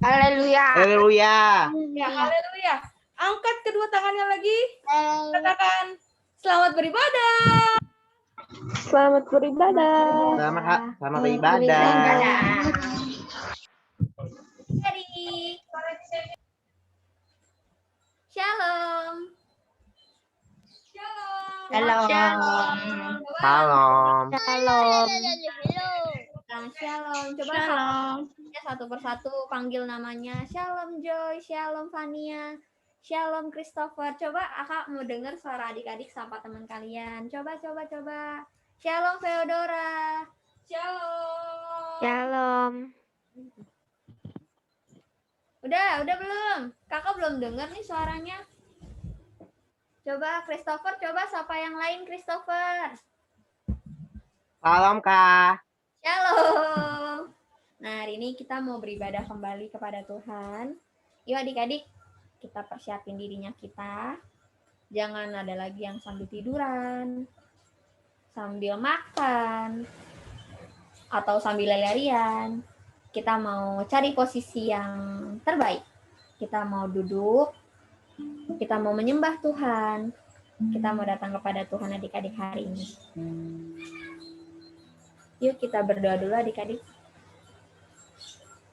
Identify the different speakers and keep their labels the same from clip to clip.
Speaker 1: Haleluya.
Speaker 2: Haleluya.
Speaker 3: Ya, haleluya. Angkat kedua tangannya lagi. Katakan selamat beribadah.
Speaker 1: Selamat beribadah.
Speaker 2: Selamat beribadah.
Speaker 3: Jadi, shalom.
Speaker 1: Shalom.
Speaker 2: Salam.
Speaker 1: Shalom.
Speaker 3: Shalom. Coba
Speaker 1: Shalom.
Speaker 3: satu persatu panggil namanya. Shalom Joy, Shalom Fania, Shalom Christopher. Coba Akak mau dengar suara adik-adik sama teman kalian. Coba. Shalom Theodora. Shalom.
Speaker 1: Shalom.
Speaker 3: Udah belum? Kakak belum dengar nih suaranya. Coba Christopher, coba sapa yang lain Christopher.
Speaker 2: Salam, Kak.
Speaker 3: Shalom. Nah, hari ini kita mau beribadah kembali kepada Tuhan. Yuk adik-adik, kita persiapin dirinya kita. Jangan ada lagi yang sambil tiduran, sambil makan, atau sambil lari-larian. Kita mau cari posisi yang terbaik. Kita mau duduk, kita mau menyembah Tuhan, kita mau datang kepada Tuhan adik-adik hari ini. Yuk kita berdoa dulu adik-adik.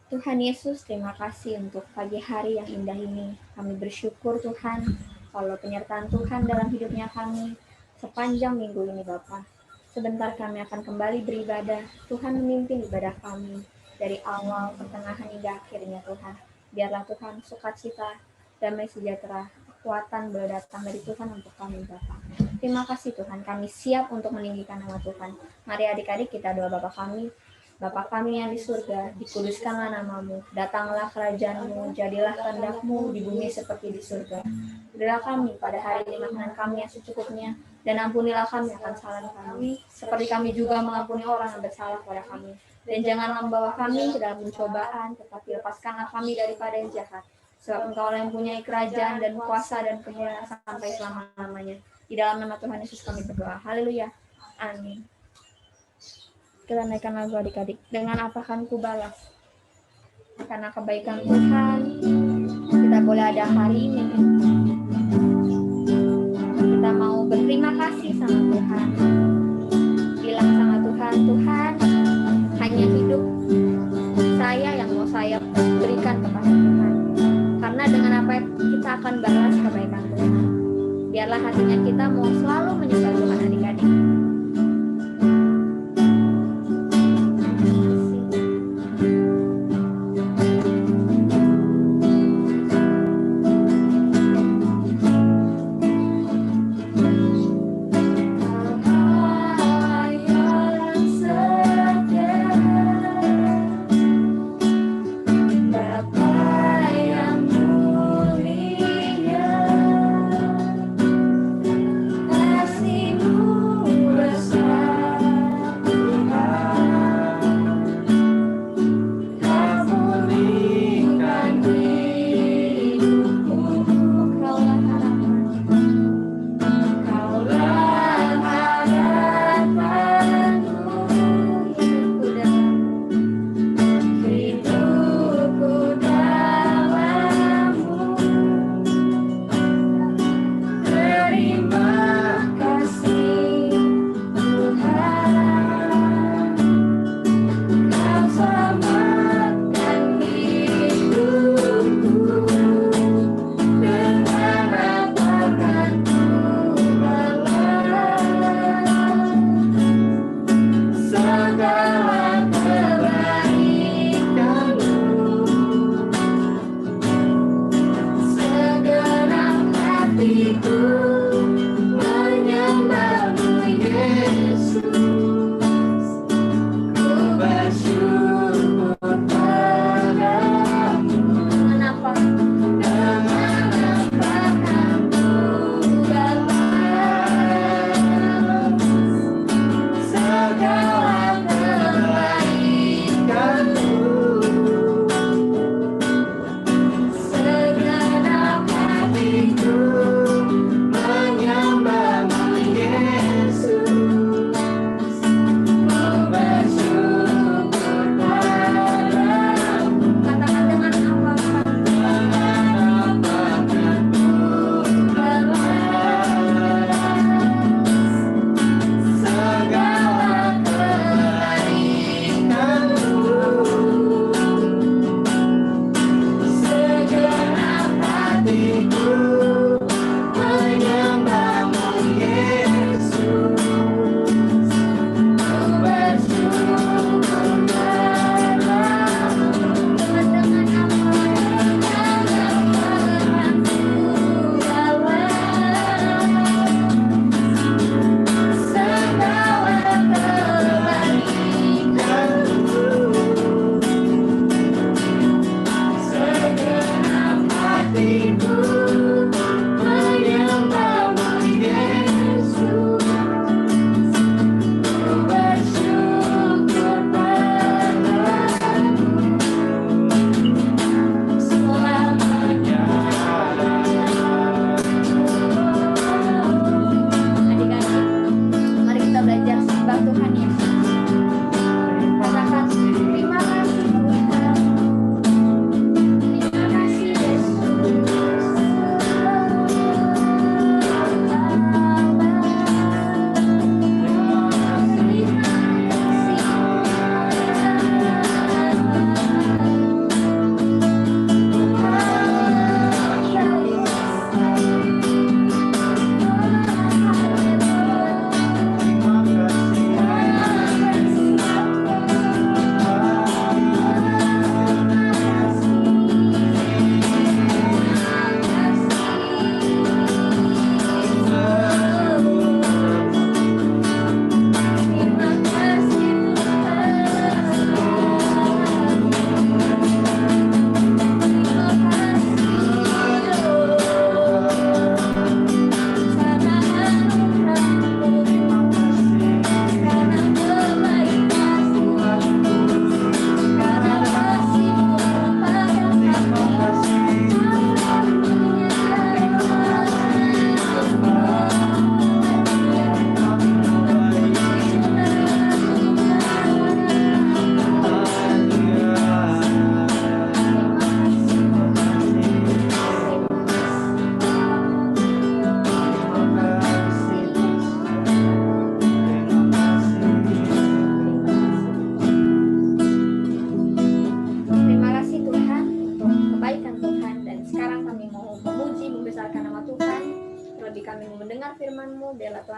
Speaker 3: Tuhan Yesus, terima kasih untuk pagi hari yang indah ini. Kami bersyukur Tuhan, kalau penyertaan Tuhan dalam hidupnya kami sepanjang minggu ini Bapa. Sebentar kami akan kembali beribadah. Tuhan memimpin ibadah kami dari awal, pertengahan hingga akhirnya Tuhan. Biarlah Tuhan sukacita, damai sejahtera, kekuatan boleh datang dari Tuhan untuk kami Bapa. Terima kasih Tuhan, kami siap untuk meninggikan nama Tuhan. Mari adik-adik kita doa Bapa kami. Bapa kami yang di surga, dikuduskanlah namamu, datanglah kerajaan-Mu, jadilah kehendak-Mu di bumi seperti di surga. Berilah kami pada hari ini makanan kami yang secukupnya, dan ampunilah kami akan kesalahan kami, seperti kami juga mengampuni orang yang bersalah kepada kami. Dan janganlah membawa kami ke dalam pencobaan, tetapi lepaskanlah kami daripada yang jahat. Sebab Engkau yang mempunyai kerajaan dan kuasa dan kemuliaan sampai selama-lamanya. Di dalam nama Tuhan Yesus kami berdoa. Haleluya. Amin. Kita naikkan lagu adik-adik. Dengan apa akan ku balas? Karena kebaikan Tuhan, kita boleh ada hari ini. Kita mau berterima kasih sama Tuhan. Bilang sama Tuhan, Tuhan, hanya hidup saya yang mau saya berikan kepada Tuhan. Karena dengan apa kita akan balas kebaikan Tuhan. Biarlah hatinya kita mau selalu menyembah Tuhan adik-adik.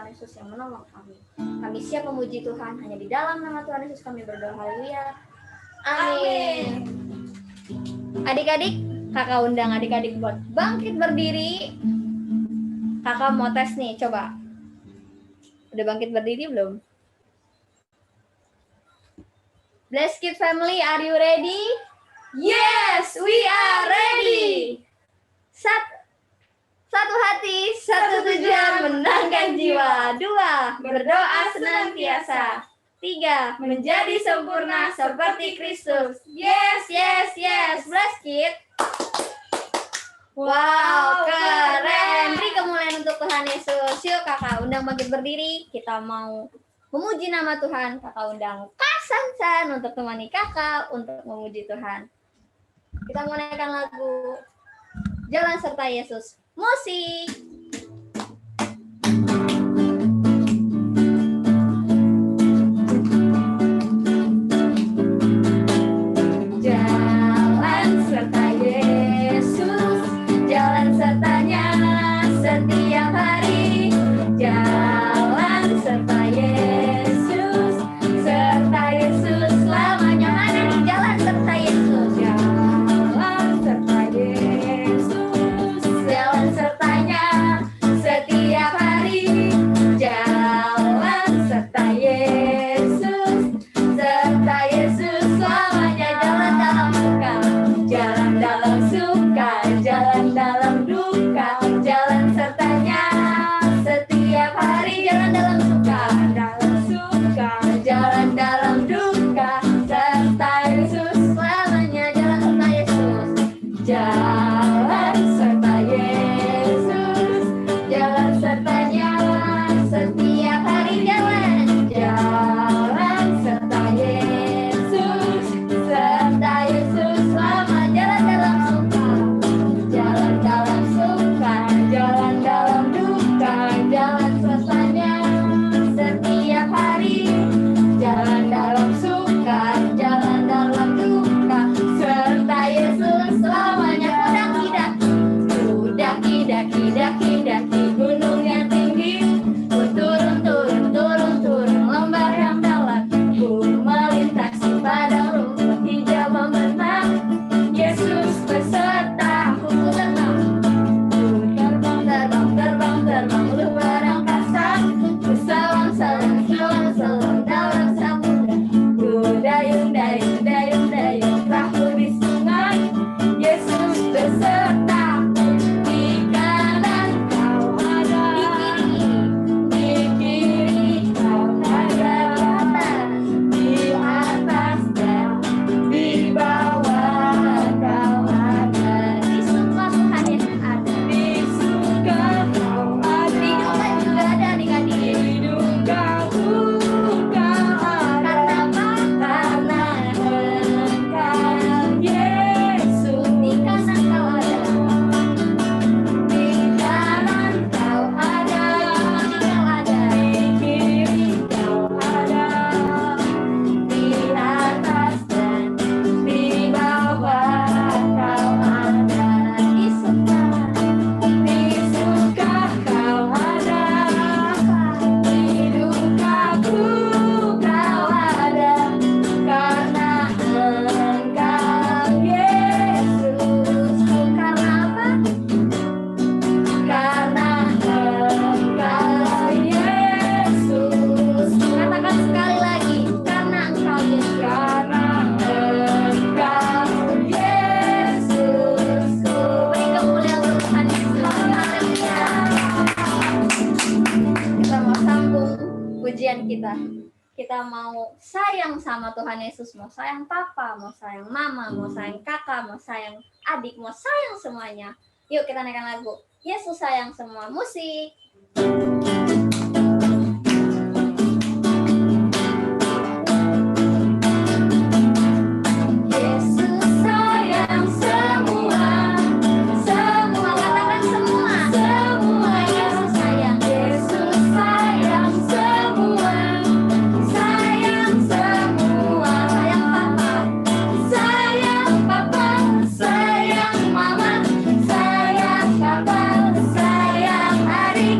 Speaker 3: Tuhan Yesus yang menolong kami. Kami siap memuji Tuhan, hanya di dalam nama Tuhan Yesus kami berdoa, haleluya. Amin. Adik-adik, kakak undang adik-adik buat bangkit berdiri. Kakak mau tes nih, coba. Udah bangkit berdiri belum? Blessed Kid Family, are you ready? Yes, we are ready. Satu hati, satu tujuan, menangkan jiwa. 2, berdoa senantiasa. 3, menjadi sempurna seperti Kristus. Yes, yes, yes. Blessed Kid. Wow, keren. Beri kemuliaan untuk Tuhan Yesus. Yuk kakak undang bangkit berdiri. Kita mau memuji nama Tuhan. Kakak undang Kak Sansan untuk temani kakak untuk memuji Tuhan. Kita mau naikkan lagu Jalan Serta Yesus. Musik. Jalan serta Yesus, jalan sertanya setiap hari. Jalan serta Yesus selamanya. Mana nih jalan serta Yesus? Jalan serta Yesus, jalan sertanya setiap hari. Jalan serta Yesus selamanya. Jalan dalam suka, jalan dalam duka, jalan sertanya setiap hari. Jalan dalam suka, jalan dalam duka, serta Yesus selamanya. Jalan serta Yesus, jalan serta Yesus, jalan sertanya setiap hari. Jalan serta Yesus selama. Jalan dalam suka, jalan dalam suka, jalan dalam duka, jalan sertanya setiap hari. Jalan dalam suka, jalan dalam duka, serta Yesus selamanya. Daki gunung yang tinggi, ku turun lembah yang dalam, ku melintasi padang rumput hijau membenang. Yesus beserta aku tenang, ku terbang luar angkasa, ku selam dalam samudra, ku dayung perahu di sungai. Yesus beserta di kanan kau ada, di kiri kau ada, di atas dan di bawah kau ada. Di semua Tuhan Yesus ada. Di surga kau ada. Di duka juga ada adik-adik. Di duka kau ada. Karena apa? Karena Engkau Yesus di kanan kau ada. Di kanan kau ada. Di kiri kau ada. Di atas dan di bawah kau ada. Di suka kau ada. Di dukaku kau ada. Karena Engkau Yesus. Karena apa? Karena Engkau Yesus. Katakan sekali lagi. Karena Engkau Yesus. Karena Engkau Yesus. Beri kemuliaan untuk Tuhan Yesus. Haleluya. Kita mau sambung pujian kita. Kita mau sayang sama Tuhan Yesus. Mau sayang papa, mau sayang mama, mau sayang kakak, mau sayang adik, mau sayang semuanya. Yuk kita naikkan lagu Yesus sayang semua. Musik. Yesus sayang semua. Katakan semua. Yesus sayang. Yesus sayang semua. Sayang semua. Sayang papa. Sayang mama. Sayang kakak. Sayang adik.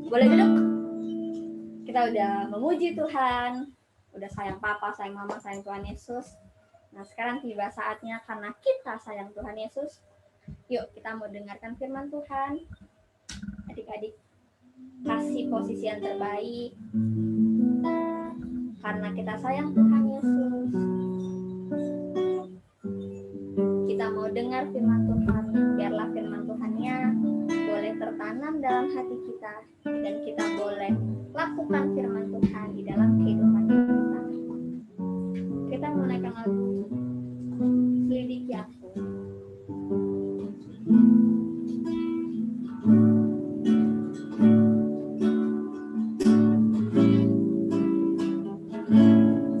Speaker 3: Boleh duduk? Kita udah memuji Tuhan, udah sayang Papa, sayang Mama, sayang Tuhan Yesus. Nah sekarang tiba saatnya karena kita sayang Tuhan Yesus, yuk kita mau dengarkan firman Tuhan. Adik-adik kasih posisi yang terbaik karena kita sayang Tuhan Yesus. Kita mau dengar firman Tuhan, biarlah firman Tuhannya boleh tertanam dalam hati kita dan kita boleh lakukan firman Tuhan di dalam kehidupan kita. Kita mau naikkan lagu Selidiki Aku.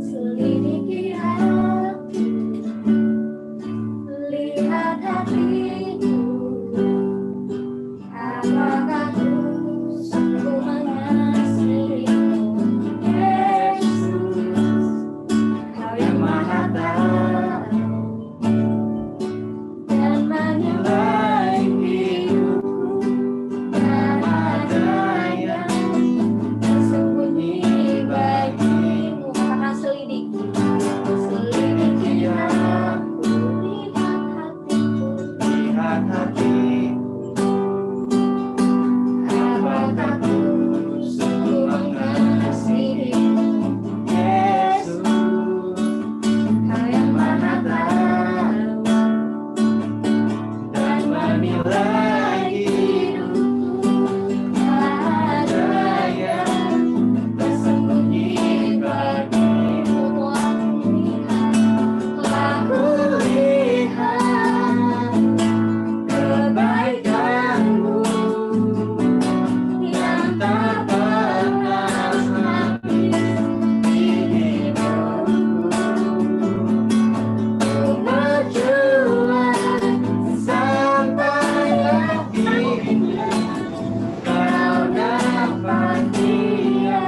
Speaker 3: Selidiki aku, lihat hatiku, apakah ku sungguh mengasihimu, Yesus, Kau yang Maha Tahu dan menilai hidupku, tak ada yang tersembunyi bagimu. Karena selidiki aku, lihat hatiku, apakah ku sungguh mengasihimu, Yesus, Kau yang Maha Tahu dan menilai hidupku, tak ada yang tersembunyi bagimu. Telah kulihat kebaikanmu yang tak pernah habis di hidupku. Ku berjuang sampai akhirnya Kau dapat dia,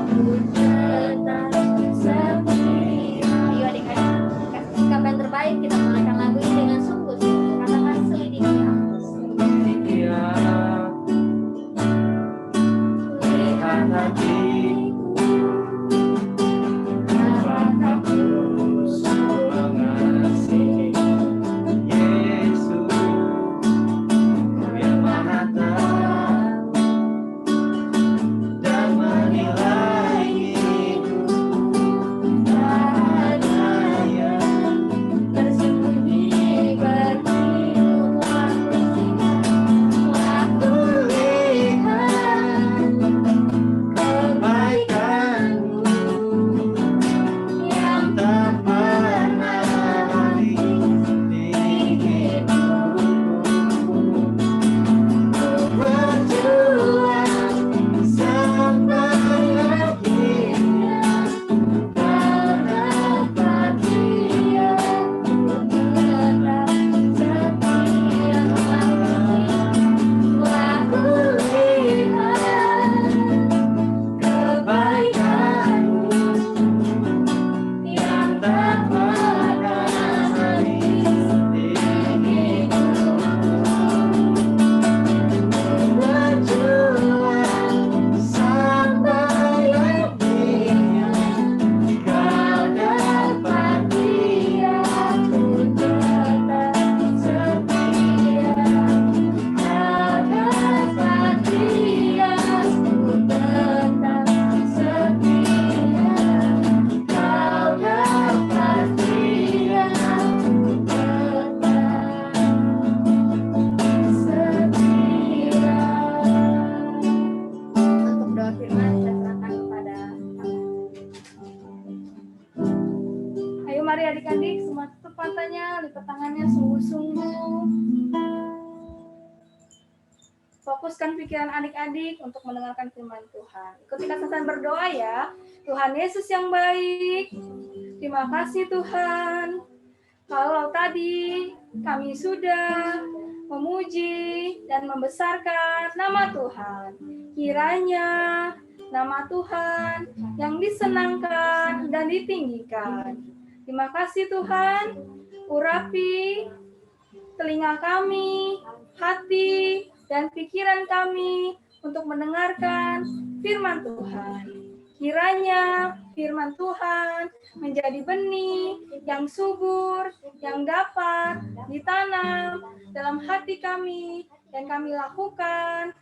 Speaker 3: ku tetap setia. Ayo adik-adik, kasih sikap yang terbaik. Kita menggunakan lagu ini dengan sungguh-sungguh. Katakan selidiki aku.
Speaker 2: Selidiki aku, lihat hatiku, apakah ku sungguh mengasihimu, Yesus, Kau yang Maha Tahu dan menilai hidupku, tak ada yang
Speaker 3: Tersembunyi bagimu. Aku lihat
Speaker 2: kebaikanmu
Speaker 3: yang
Speaker 2: tak pernah habis di hidupku. Ku berjuang sampai akhirnya
Speaker 3: Kau dapat dia, ku tetap setia. Aku lihat kebaikanmu yang tak pernah habis di hidupku.
Speaker 2: berjuang sampai akhirnya
Speaker 3: Kau dapat dia, ku tetap setia. Kau dapat dia, ku tetap setia. Kau dapat dia, ku tetap setia. Untuk doa firman kita serahkan kepada Allah. Ayo mari adik-adik semua tutup matanya, lipat tangannya sungguh-sungguh. Fokuskan pikiran adik-adik untuk mendengarkan firman Tuhan. Ikuti kata berdoa ya. Tuhan Yesus yang baik, terima kasih Tuhan. Kalau tadi kami sudah memuji dan membesarkan nama Tuhan, kiranya nama Tuhan yang disenangkan dan ditinggikan. Terima kasih Tuhan, urapi telinga kami, hati, dan pikiran kami untuk mendengarkan firman Tuhan. Kiranya firman Tuhan menjadi benih yang subur, yang dapat ditanam dalam hati kami dan kami lakukan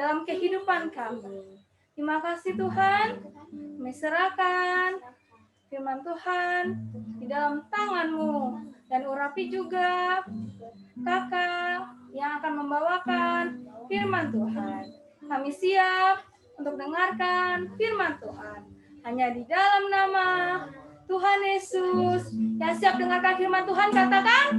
Speaker 3: dalam kehidupan kami. Terima kasih Tuhan, kami serahkan firman Tuhan di dalam tangan-Mu dan urapi juga kakak yang akan membawakan firman Tuhan. Kami siap untuk dengarkan firman Tuhan. Hanya di dalam nama Tuhan Yesus yang siap dengarkan firman Tuhan, katakan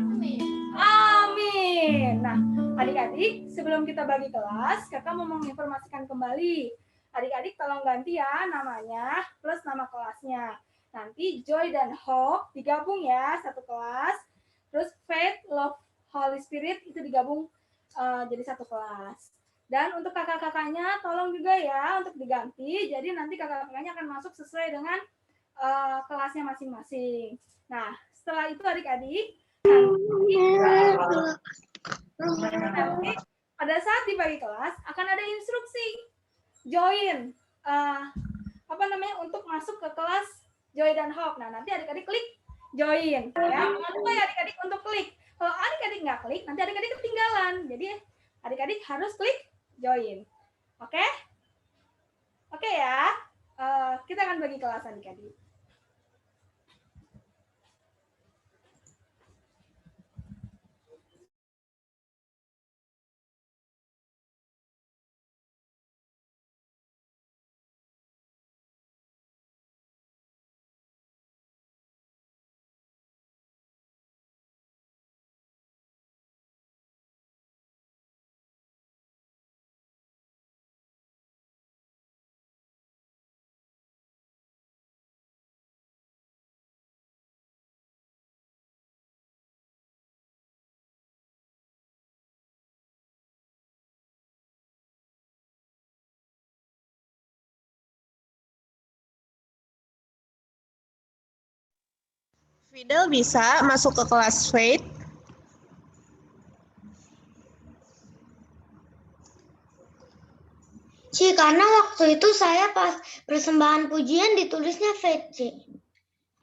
Speaker 3: amin. Nah, adik-adik, sebelum kita bagi kelas, kakak mau menginformasikan kembali. Adik-adik tolong ganti ya namanya plus nama kelasnya. Nanti Joy dan Hope digabung ya satu kelas. Terus Faith, Love, Holy Spirit itu digabung jadi satu kelas. Dan untuk kakak-kakaknya tolong juga ya untuk diganti. Jadi nanti kakak-kakaknya akan masuk sesuai dengan kelasnya masing-masing. Nah, setelah itu adik-adik nanti pada saat dibagi kelas akan ada instruksi join untuk masuk ke kelas Joy dan Hope. Nah, nanti adik-adik klik join ya. Jangan lupa ya adik-adik untuk klik. Kalau adik-adik nggak klik, nanti adik-adik ketinggalan. Jadi adik-adik harus klik join. Oke? Oke ya. Kita akan bagi kelas adik-adik.
Speaker 1: Fidel bisa masuk ke kelas Faith.
Speaker 4: Ci, karena waktu itu saya pas persembahan pujian ditulisnya Faith, Ci.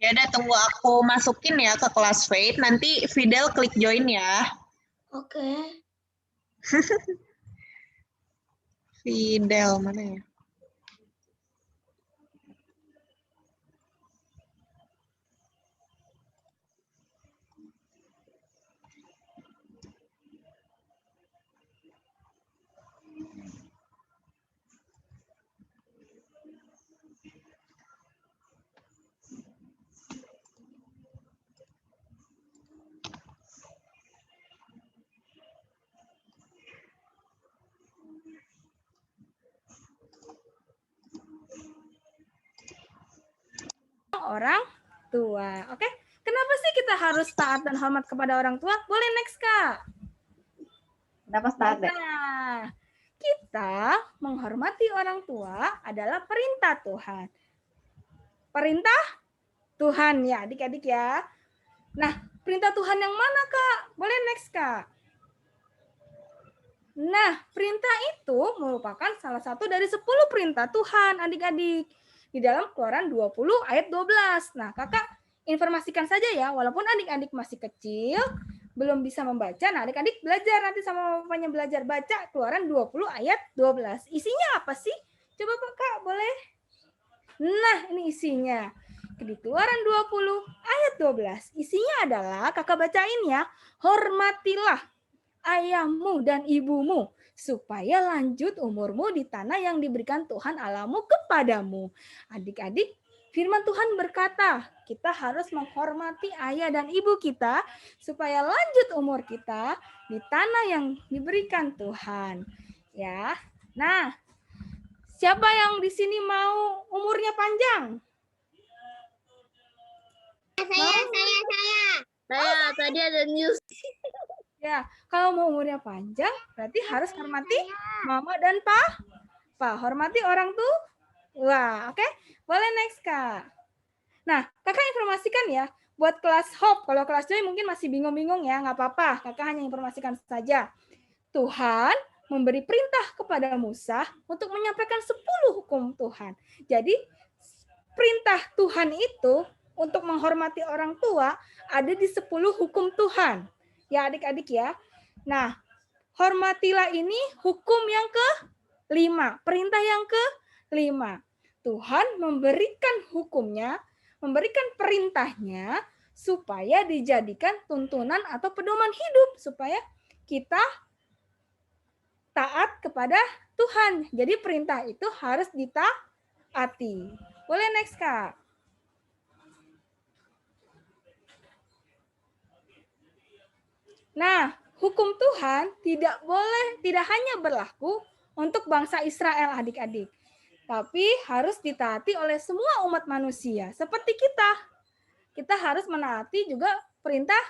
Speaker 1: Ya udah tunggu aku masukin ya ke kelas Faith. Nanti Fidel klik join ya.
Speaker 4: Oke.
Speaker 1: Fidel mana ya?
Speaker 3: Orang tua. Oke? Kenapa sih kita harus taat dan hormat kepada orang tua? Boleh next, Kak.
Speaker 5: Kenapa taat?
Speaker 3: Nah, kita menghormati orang tua adalah perintah Tuhan. Perintah Tuhan ya, adik-adik ya. Nah, perintah Tuhan yang mana, Kak? Boleh next, Kak. Nah, perintah itu merupakan salah satu dari 10 perintah Tuhan, adik-adik. Di dalam Keluaran 20 ayat 12. Nah, kakak informasikan saja ya, walaupun adik-adik masih kecil, belum bisa membaca, nah adik-adik belajar nanti sama bapaknya belajar baca Keluaran 20 ayat 12. Isinya apa sih? Coba Kak, boleh? Nah, ini isinya. Di Keluaran 20 ayat 12. Isinya adalah, kakak bacain ya, hormatilah ayahmu dan ibumu, supaya lanjut umurmu di tanah yang diberikan Tuhan Allahmu kepadamu. Adik-adik, firman Tuhan berkata, kita harus menghormati ayah dan ibu kita, supaya lanjut umur kita di tanah yang diberikan Tuhan. Ya, nah, siapa yang di sini mau umurnya panjang?
Speaker 4: Saya tadi ada news.
Speaker 3: Ya, kalau mau umurnya panjang, berarti harus hormati mama dan pa. Hormati orang tua. Wah, oke? Boleh next, Kak. Nah, kakak informasikan ya, buat kelas Hope, kalau kelas Joy mungkin masih bingung-bingung ya, nggak apa-apa. Kakak hanya informasikan saja. Tuhan
Speaker 6: memberi perintah kepada Musa untuk menyampaikan 10 hukum Tuhan. Jadi perintah Tuhan itu untuk menghormati orang tua ada di 10 hukum Tuhan. Ya adik-adik ya. Nah, hormatilah ini hukum yang ke-5, perintah yang ke-5. Tuhan memberikan hukumnya, memberikan perintahnya supaya dijadikan tuntunan atau pedoman hidup supaya kita taat kepada Tuhan. Jadi perintah itu harus ditaati. Boleh next, Kak? Nah, hukum Tuhan tidak hanya berlaku untuk bangsa Israel adik-adik, tapi harus ditaati oleh semua umat manusia seperti kita. Kita harus menaati juga perintah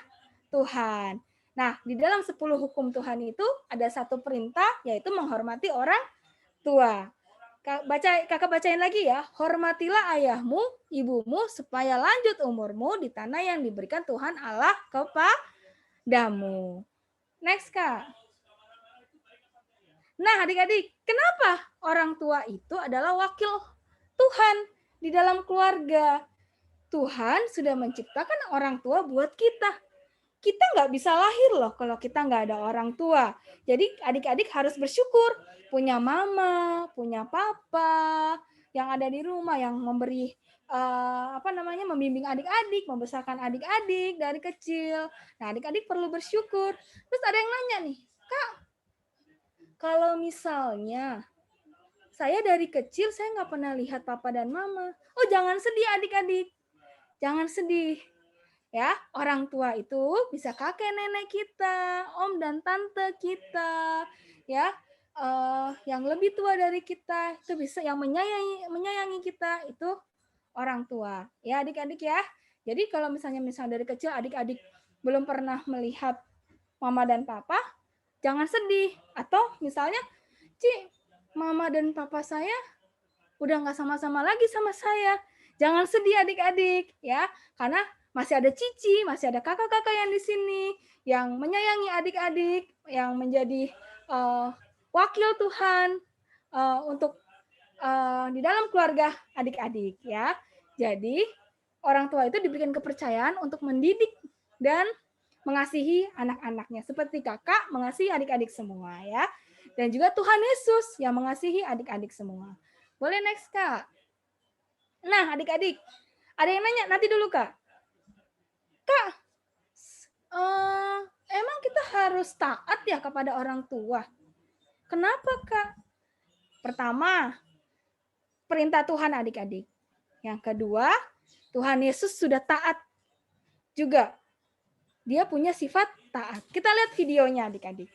Speaker 6: Tuhan. Nah, di dalam 10 hukum Tuhan itu ada satu perintah, yaitu menghormati orang tua. Kakak bacain lagi ya. Hormatilah ayahmu, ibumu, supaya lanjut umurmu di tanah yang diberikan Tuhan Allah kepadamu. Next, Kak. Nah, adik-adik, kenapa orang tua itu adalah wakil Tuhan di dalam keluarga? Tuhan sudah menciptakan orang tua buat kita. Kita nggak bisa lahir loh kalau kita nggak ada orang tua. Jadi adik-adik harus bersyukur punya mama, punya papa yang ada di rumah yang memberi membimbing adik-adik, membesarkan adik-adik dari kecil. Nah, adik-adik perlu bersyukur. Terus ada yang nanya nih, Kak, kalau misalnya saya dari kecil saya nggak pernah lihat papa dan mama. Oh, jangan sedih adik-adik. Jangan sedih. Ya, orang tua itu bisa kakek nenek kita, om dan tante kita, ya, yang lebih tua dari kita itu bisa yang menyayangi kita itu orang tua. Ya, adik-adik ya. Jadi kalau misalnya dari kecil adik-adik belum pernah melihat mama dan papa, jangan sedih. Atau misalnya, mama dan papa saya udah nggak sama-sama lagi sama saya. Jangan sedih adik-adik, ya, karena masih ada cici, masih ada kakak-kakak yang di sini yang menyayangi adik-adik, yang menjadi wakil Tuhan untuk di dalam keluarga adik-adik ya. Jadi orang tua itu diberikan kepercayaan untuk mendidik dan mengasihi anak-anaknya seperti kakak mengasihi adik-adik semua ya. Dan juga Tuhan Yesus yang mengasihi adik-adik semua. Boleh next, Kak? Nah, adik-adik, ada yang nanya, nanti dulu, Kak. Kak, emang kita harus taat ya kepada orang tua? Kenapa, Kak? Pertama, perintah Tuhan adik-adik. Yang kedua, Tuhan Yesus sudah taat juga. Dia punya sifat taat. Kita lihat videonya adik-adik.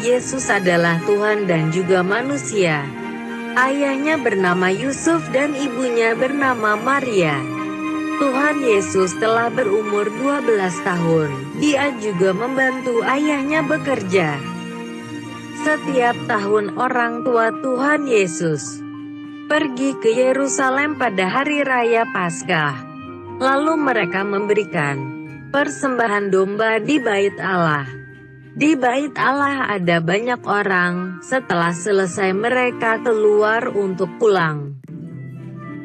Speaker 7: Yesus adalah Tuhan dan juga manusia. Ayahnya bernama Yusuf dan ibunya bernama Maria. Tuhan Yesus telah berumur 12 tahun. Dia juga membantu ayahnya bekerja. Setiap tahun orang tua Tuhan Yesus pergi ke Yerusalem pada hari raya Paskah. Lalu mereka memberikan persembahan domba di Bait Allah. Di Bait Allah ada banyak orang. Setelah selesai mereka keluar untuk pulang.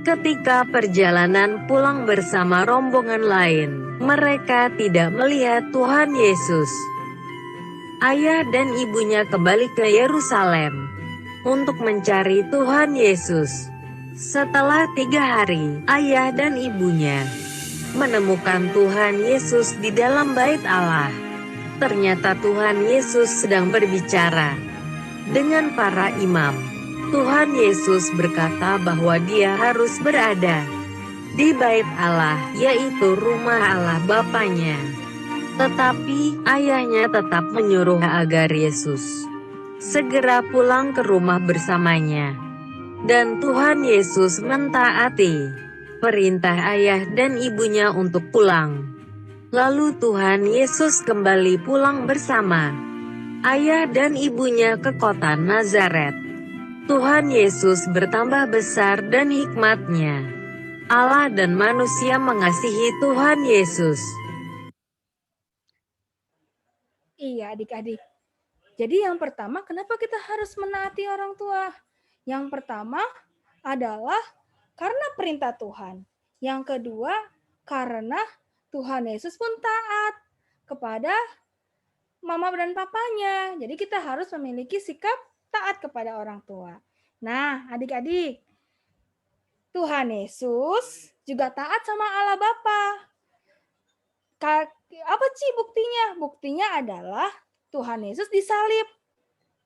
Speaker 7: Ketika perjalanan pulang bersama rombongan lain, mereka tidak melihat Tuhan Yesus. Ayah dan ibunya kembali ke Yerusalem untuk mencari Tuhan Yesus. Setelah 3 hari, ayah dan ibunya menemukan Tuhan Yesus di dalam Bait Allah. Ternyata Tuhan Yesus sedang berbicara dengan para imam. Tuhan Yesus berkata bahwa dia harus berada di Bait Allah, yaitu rumah Allah Bapanya. Tetapi ayahnya tetap menyuruh agar Yesus segera pulang ke rumah bersamanya. Dan Tuhan Yesus mentaati perintah ayah dan ibunya untuk pulang. Lalu Tuhan Yesus kembali pulang bersama ayah dan ibunya ke kota Nazaret. Tuhan Yesus bertambah besar dan hikmatnya. Allah dan manusia mengasihi Tuhan Yesus.
Speaker 6: Iya, adik-adik. Jadi yang pertama, kenapa kita harus menaati orang tua? Yang pertama adalah karena perintah Tuhan. Yang kedua, karena Tuhan Yesus pun taat kepada mama dan papanya. Jadi kita harus memiliki sikap taat kepada orang tua. Nah, adik-adik, Tuhan Yesus juga taat sama Allah Bapa. Apa sih buktinya? Buktinya adalah Tuhan Yesus disalib.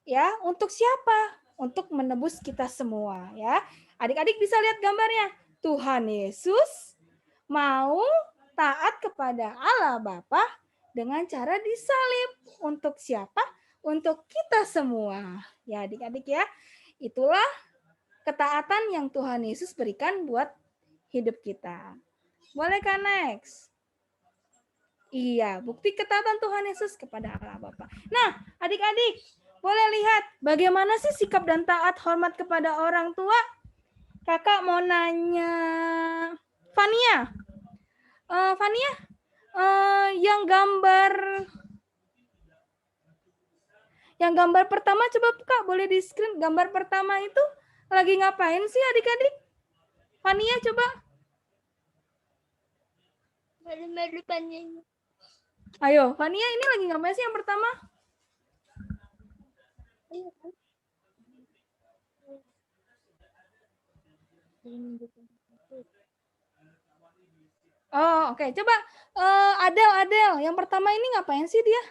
Speaker 6: Ya, untuk siapa? Untuk menebus kita semua, ya. Adik-adik bisa lihat gambarnya. Tuhan Yesus mau taat kepada Allah Bapa dengan cara disalib. Untuk siapa? Untuk kita semua. Ya, adik-adik ya. Itulah ketaatan yang Tuhan Yesus berikan buat hidup kita. Bolehkah next? Iya, bukti ketaatan Tuhan Yesus kepada Allah Bapa. Nah, adik-adik, boleh lihat bagaimana sih sikap dan taat hormat kepada orang tua? Kakak mau nanya, Fania. Fania, yang gambar pertama coba Kak, boleh di screen. Gambar pertama itu lagi ngapain sih adik-adik? Fania coba. Ayo, Fania ini lagi ngapain sih yang pertama? Oh, oke. Coba Adel, yang pertama ini ngapain sih dia?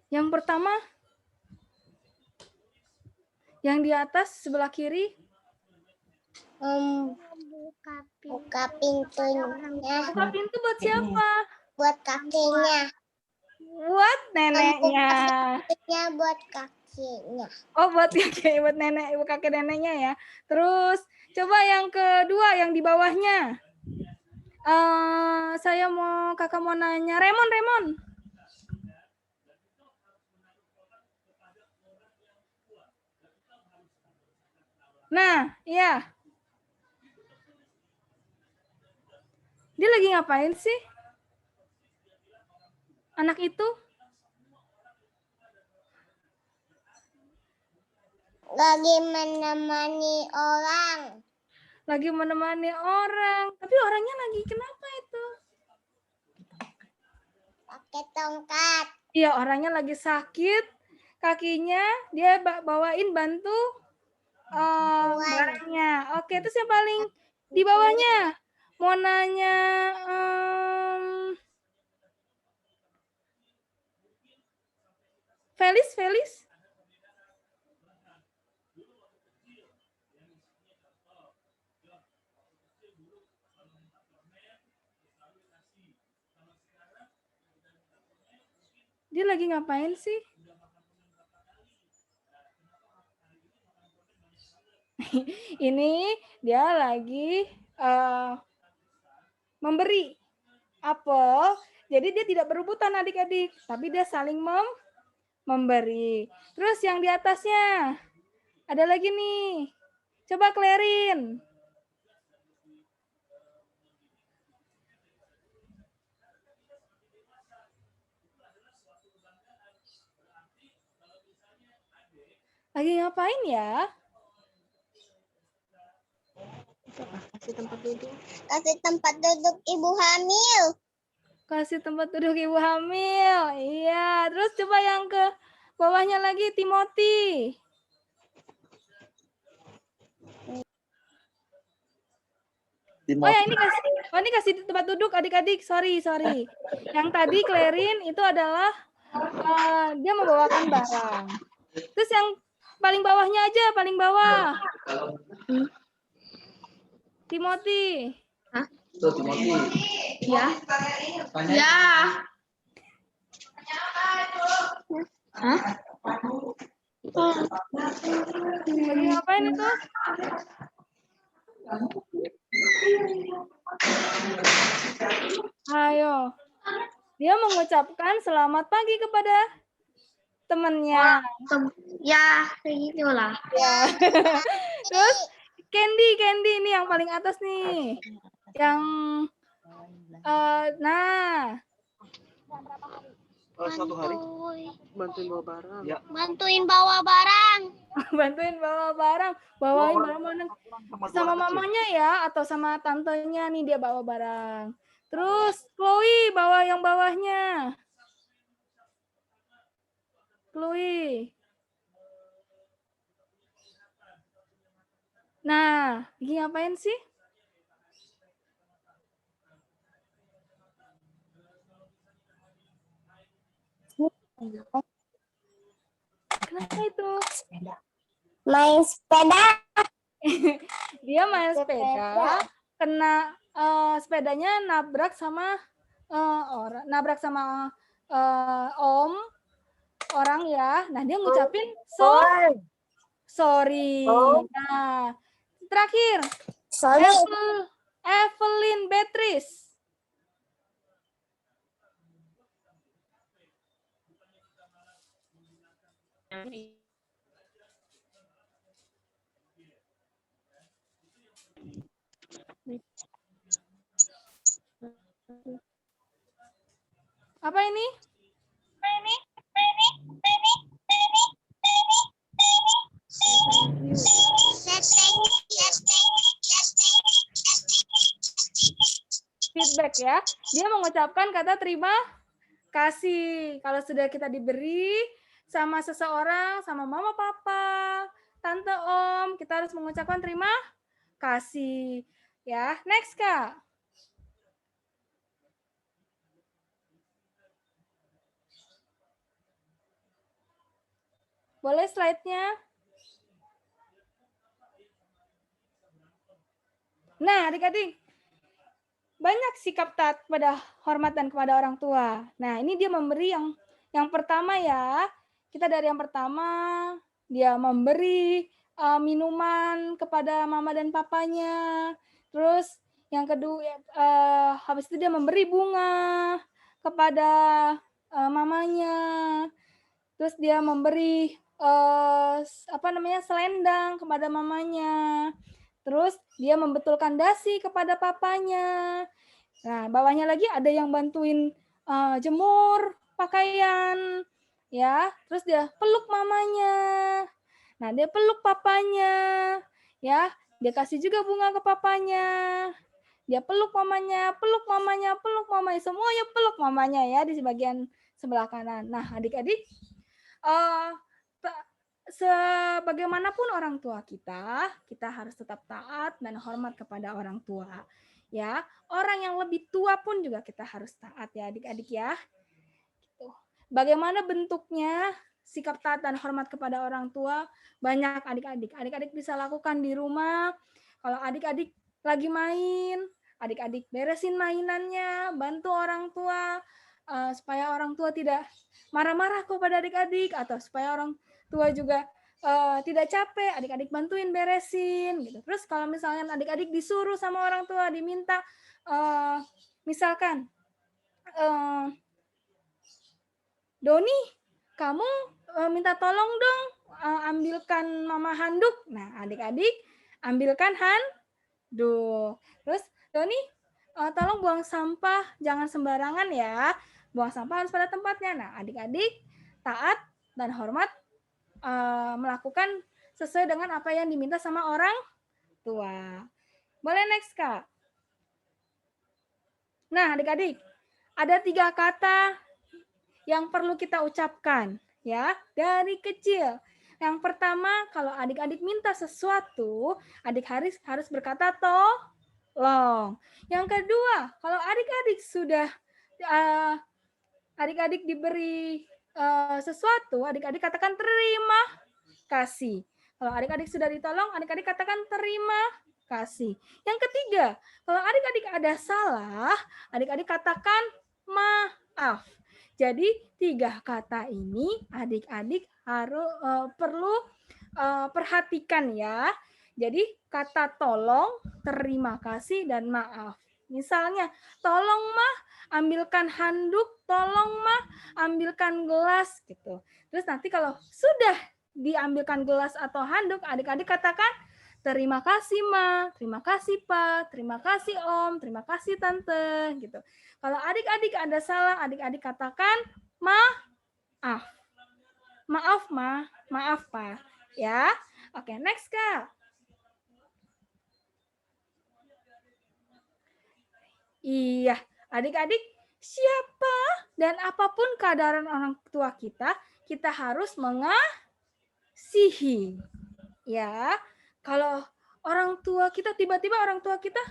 Speaker 6: Yang pertama, yang di atas sebelah kiri.
Speaker 4: Buka pintunya.
Speaker 6: Buka pintu buat siapa?
Speaker 4: Buat kakinya.
Speaker 6: Buat neneknya.
Speaker 4: Pintunya buat kakinya.
Speaker 6: Oh, buat kakek, buat nenek, ibu kakek neneknya ya. Terus coba yang kedua, yang di bawahnya. Kakak mau nanya, Remon. Nah, iya. Dia lagi ngapain sih? Anak itu?
Speaker 4: Lagi menemani orang.
Speaker 6: Lagi menemani orang. Tapi orangnya lagi kenapa itu?
Speaker 4: Pakai tongkat.
Speaker 6: Iya, orangnya lagi sakit. Kakinya dia bawain bantu barangnya. Oke, terus yang paling di bawahnya mau nanya Felis. Dia lagi ngapain sih? Ini dia lagi memberi apel. Jadi dia tidak berebutan adik-adik, tapi dia saling memberi. Terus yang di atasnya ada lagi nih. Coba Clarin. Lagi ngapain ya?
Speaker 4: Kasih tempat duduk ibu hamil.
Speaker 6: Kasih tempat duduk ibu hamil. Iya. Terus coba yang ke bawahnya lagi, Timothy. Oh ya, ini kasih tempat duduk adik-adik. Sorry. Yang tadi Clarin itu adalah dia membawakan barang. Terus yang paling bawahnya aja, paling bawah. Timothy.
Speaker 8: Hah? Tuh, Timothy.
Speaker 5: Ya.
Speaker 8: Hah?
Speaker 6: Lagi ngapain itu? Ayo. Dia mengucapkan selamat pagi kepada temannya.
Speaker 5: Ya, kayak gitu lah.
Speaker 6: Ya. Terus Candy ini yang paling atas nih. Yang nah,
Speaker 8: Satu hari.
Speaker 2: Bantuin bawa barang.
Speaker 8: Ya.
Speaker 4: Bantuin bawa barang.
Speaker 6: bantuin bawa barang, bawain barang sama mamanya ya atau sama tantenya nih dia bawa barang. Terus Chloe bawa yang bawahnya. Chloe. Nah, Gigi ngapain sih? Kenapa itu?
Speaker 4: Main sepeda.
Speaker 6: Dia main sepeda, kena sepedanya nabrak sama om orang ya. Nah, dia ngucapin sorry. Nah, terakhir Evelyn Beatrice. Apa ini? Feedback ya. Dia mengucapkan kata terima kasih. Kalau sudah kita diberi sama seseorang, sama mama papa, tante om, kita harus mengucapkan terima kasih. Ya, next Kak. Boleh slide-nya? Nah, adik-adik, banyak sikap taat kepada hormat dan kepada orang tua. Nah, ini dia memberi yang pertama ya. Kita dari yang pertama, dia memberi minuman kepada mama dan papanya. Terus yang kedua, habis itu dia memberi bunga kepada mamanya. Terus dia memberi selendang kepada mamanya. Terus dia membetulkan dasi kepada papanya. Nah, bawahnya lagi ada yang bantuin jemur pakaian, ya. Terus dia peluk mamanya. Nah, dia peluk papanya, ya. Dia kasih juga bunga ke papanya. Dia peluk mamanya, semuanya peluk mamanya ya di bagian sebelah kanan. Nah, adik-adik, sebagaimanapun orang tua kita harus tetap taat dan hormat kepada orang tua. Ya, orang yang lebih tua pun juga kita harus taat ya adik-adik ya. Gitu. Bagaimana bentuknya sikap taat dan hormat kepada orang tua? Banyak adik-adik. Adik-adik bisa lakukan di rumah. Kalau adik-adik lagi main, adik-adik beresin mainannya, bantu orang tua supaya orang tua tidak marah-marah kepada adik-adik, atau supaya orang tua juga tidak capek, adik-adik bantuin beresin gitu. Terus kalau misalnya adik-adik disuruh sama orang tua, diminta misalkan Doni, kamu minta tolong dong ambilkan mama handuk. Nah, adik-adik ambilkan handuk. Terus Doni, tolong buang sampah jangan sembarangan ya. Buang sampah harus pada tempatnya. Nah, adik-adik taat dan hormat melakukan sesuai dengan apa yang diminta sama orang tua. Boleh next, Kak? Nah, adik-adik, ada 3 kata yang perlu kita ucapkan ya dari kecil. Yang pertama, kalau adik-adik minta sesuatu, adik harus berkata tolong. Yang kedua, kalau adik-adik sudah adik-adik diberi sesuatu, adik-adik katakan terima kasih. Kalau adik-adik sudah ditolong, adik-adik katakan terima kasih. Yang ketiga, kalau adik-adik ada salah, adik-adik katakan maaf. Jadi 3 kata ini adik-adik harus perlu perhatikan ya. Jadi kata tolong, terima kasih, dan maaf. Misalnya, tolong mah ambilkan handuk, tolong mah ambilkan gelas gitu. Terus nanti kalau sudah diambilkan gelas atau handuk, adik-adik katakan Terima kasih Ma, terima kasih Pa, terima kasih Om, terima kasih Tante gitu. Kalau adik-adik ada salah, adik-adik katakan maaf. Maaf Ma, maaf Pa. Ya. Oke, next Kak. Iya, adik-adik, siapa dan apapun keadaan orang tua kita harus mengasihi. Ya, kalau orang tua kita tiba-tiba orang tua kita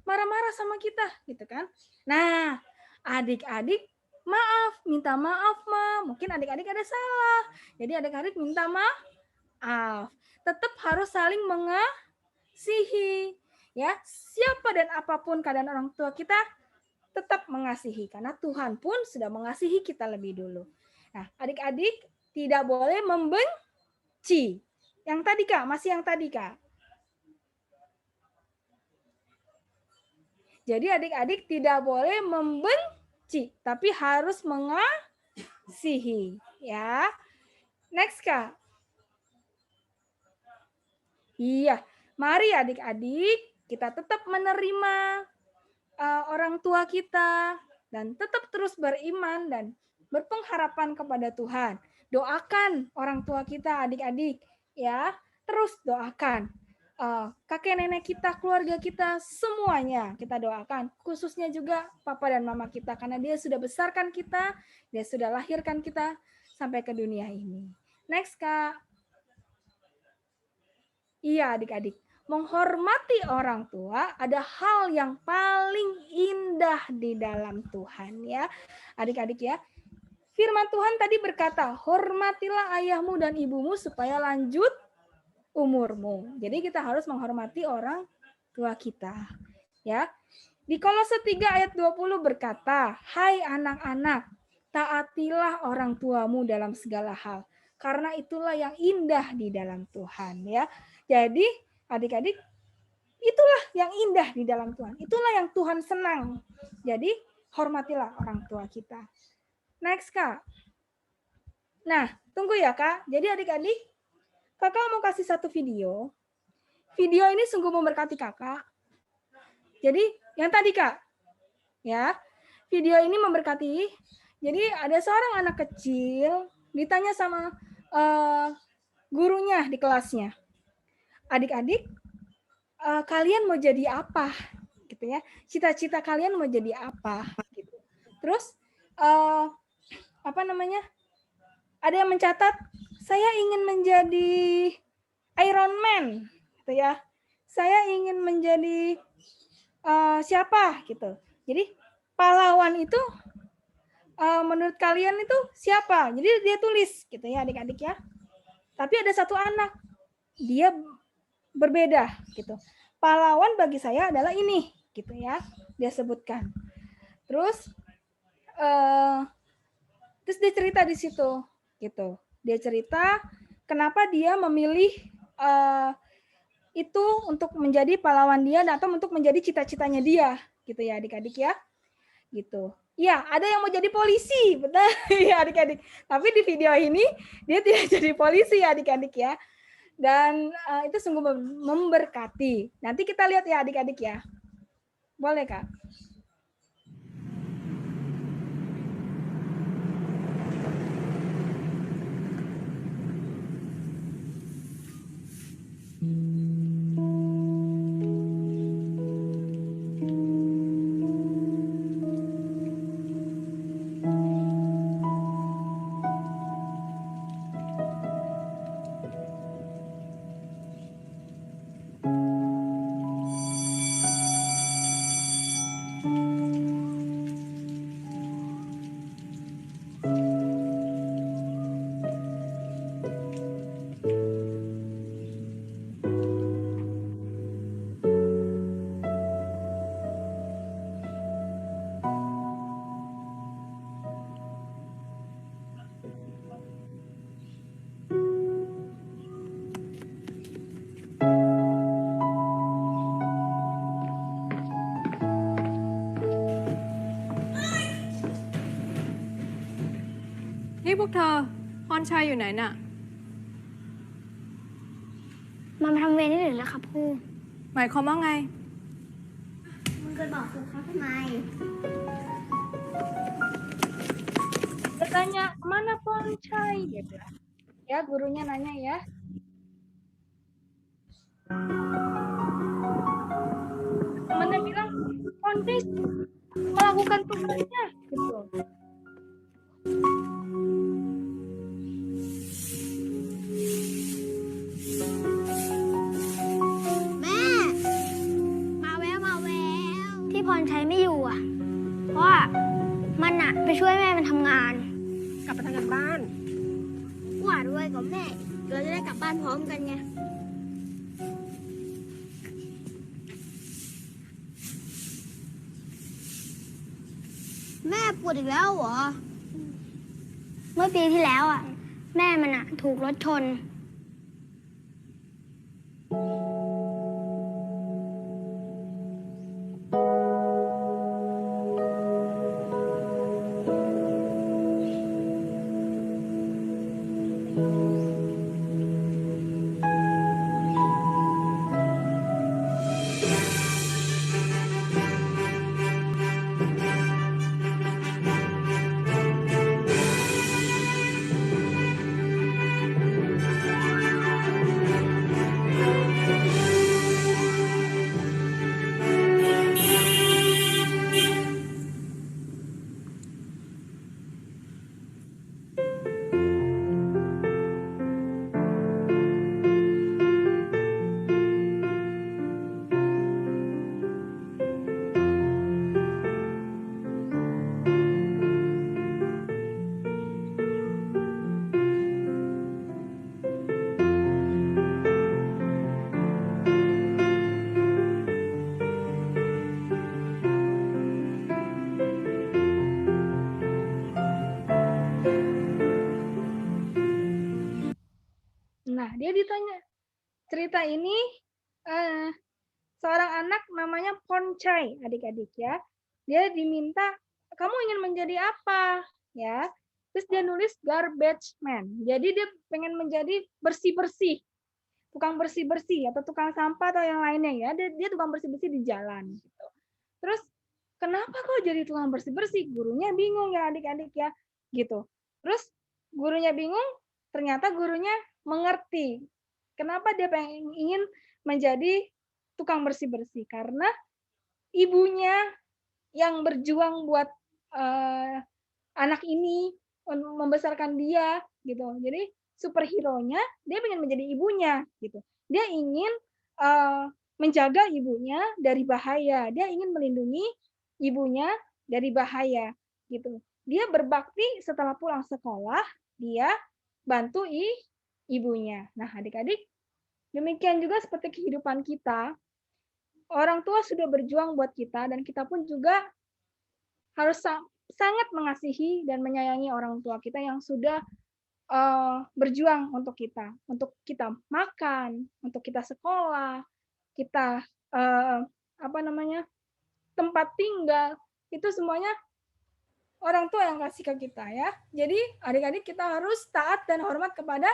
Speaker 6: marah-marah sama kita, gitu kan? Nah, adik-adik maaf, minta maaf Ma. Mungkin adik-adik ada salah. Jadi adik-adik minta maaf. Tetap harus saling mengasihi. Ya, siapa dan apapun keadaan orang tua kita tetap mengasihi karena Tuhan pun sudah mengasihi kita lebih dulu. Nah, adik-adik tidak boleh membenci. Yang tadi Kak, masih yang tadi Kak. Jadi adik-adik tidak boleh membenci, tapi harus mengasihi, ya. Next Kak. Iya, mari adik-adik kita tetap menerima orang tua kita dan tetap terus beriman dan berpengharapan kepada Tuhan. Doakan orang tua kita, adik-adik, ya. Terus doakan. Kakek nenek kita, keluarga kita, semuanya kita doakan. Khususnya juga papa dan mama kita karena dia sudah besarkan kita, dia sudah lahirkan kita sampai ke dunia ini. Next Kak. Iya adik-adik. Menghormati orang tua ada hal yang paling indah di dalam Tuhan ya. Adik-adik ya. Firman Tuhan tadi berkata, hormatilah ayahmu dan ibumu supaya lanjut umurmu. Jadi kita harus menghormati orang tua kita. Ya. Di Kolose 3 ayat 20 berkata, hai anak-anak, taatilah orang tuamu dalam segala hal. Karena itulah yang indah di dalam Tuhan ya. Jadi adik-adik, itulah yang indah di dalam Tuhan. Itulah yang Tuhan senang. Jadi, hormatilah orang tua kita. Next, Kak. Nah, tunggu ya, Kak. Jadi adik-adik, Kakak mau kasih satu video. Video ini sungguh memberkati Kakak. Jadi, yang tadi, Kak. Ya, video ini memberkati. Jadi, ada seorang anak kecil ditanya sama gurunya di kelasnya. Adik-adik, kalian mau jadi apa? Gitu ya. Cita-cita kalian mau jadi apa? Gitu. Terus ada yang mencatat, saya ingin menjadi Iron Man, gitu ya. Saya ingin menjadi siapa? Gitu. Jadi pahlawan itu menurut kalian itu siapa? Jadi dia tulis, gitu ya, adik-adik ya. Tapi ada satu anak, dia berbeda gitu. Pahlawan bagi saya adalah ini gitu ya. Dia sebutkan. Terus dia cerita di situ gitu. Dia cerita kenapa dia memilih itu untuk menjadi pahlawan dia atau untuk menjadi cita-citanya dia gitu ya adik-adik ya. Gitu. Ya, ada yang mau jadi polisi, betul ya adik-adik. Tapi di video ini dia tidak jadi polisi ya adik-adik ya. Dan itu sungguh memberkati. Nanti kita lihat ya adik-adik ya. Boleh Kak?
Speaker 9: นี่พวกเธอพรชัยอยู่ไหนน่ะ มาทำเวรนี่หรือนะครับครู
Speaker 6: หมายความว่าไง
Speaker 9: มึงเคยบอกครูเขาทำไม
Speaker 6: Dia tanya, mana Poncai? Dia bilang. Ya, gurunya nanya ya. Temannya bilang, Poncai melakukan tugasnya. Gitu.
Speaker 9: ที่พรชัยไม่อยู่อ่ะ เพราะว่ามันอ่ะไปช่วยแม่มันทำงาน
Speaker 2: กลับไปทำงานบ้าน
Speaker 9: ว่าด้วยกับแม่ เราจะได้กลับบ้านพร้อมกันไง แม่ปวดอีกแล้วเหรอ เมื่อปีที่แล้วอ่ะ แม่มันอ่ะถูกรถชน
Speaker 6: Nah, dia ditanya, cerita ini seorang anak namanya Poncai, adik-adik ya. Dia diminta, kamu ingin menjadi apa? Ya. Terus dia nulis garbage man. Jadi dia pengen menjadi bersih-bersih. Tukang bersih-bersih atau tukang sampah atau yang lainnya ya. Dia tukang bersih-bersih di jalan gitu. Terus kenapa kok jadi tukang bersih-bersih? Gurunya bingung ya adik-adik ya. Gitu. Terus gurunya bingung, ternyata gurunya mengerti. Kenapa dia ingin menjadi tukang bersih-bersih? Karena ibunya yang berjuang buat anak ini membesarkan dia gitu. Jadi superhero-nya dia ingin menjadi ibunya gitu. Dia ingin menjaga ibunya dari bahaya. Dia ingin melindungi ibunya dari bahaya gitu. Dia berbakti setelah pulang sekolah, dia bantu ibunya. Nah, adik-adik, demikian juga seperti kehidupan kita. Orang tua sudah berjuang buat kita dan kita pun juga harus sangat mengasihi dan menyayangi orang tua kita yang sudah berjuang untuk kita makan, untuk kita sekolah, kita tempat tinggal, itu semuanya orang tua yang kasih ke kita ya. Jadi adik-adik kita harus taat dan hormat kepada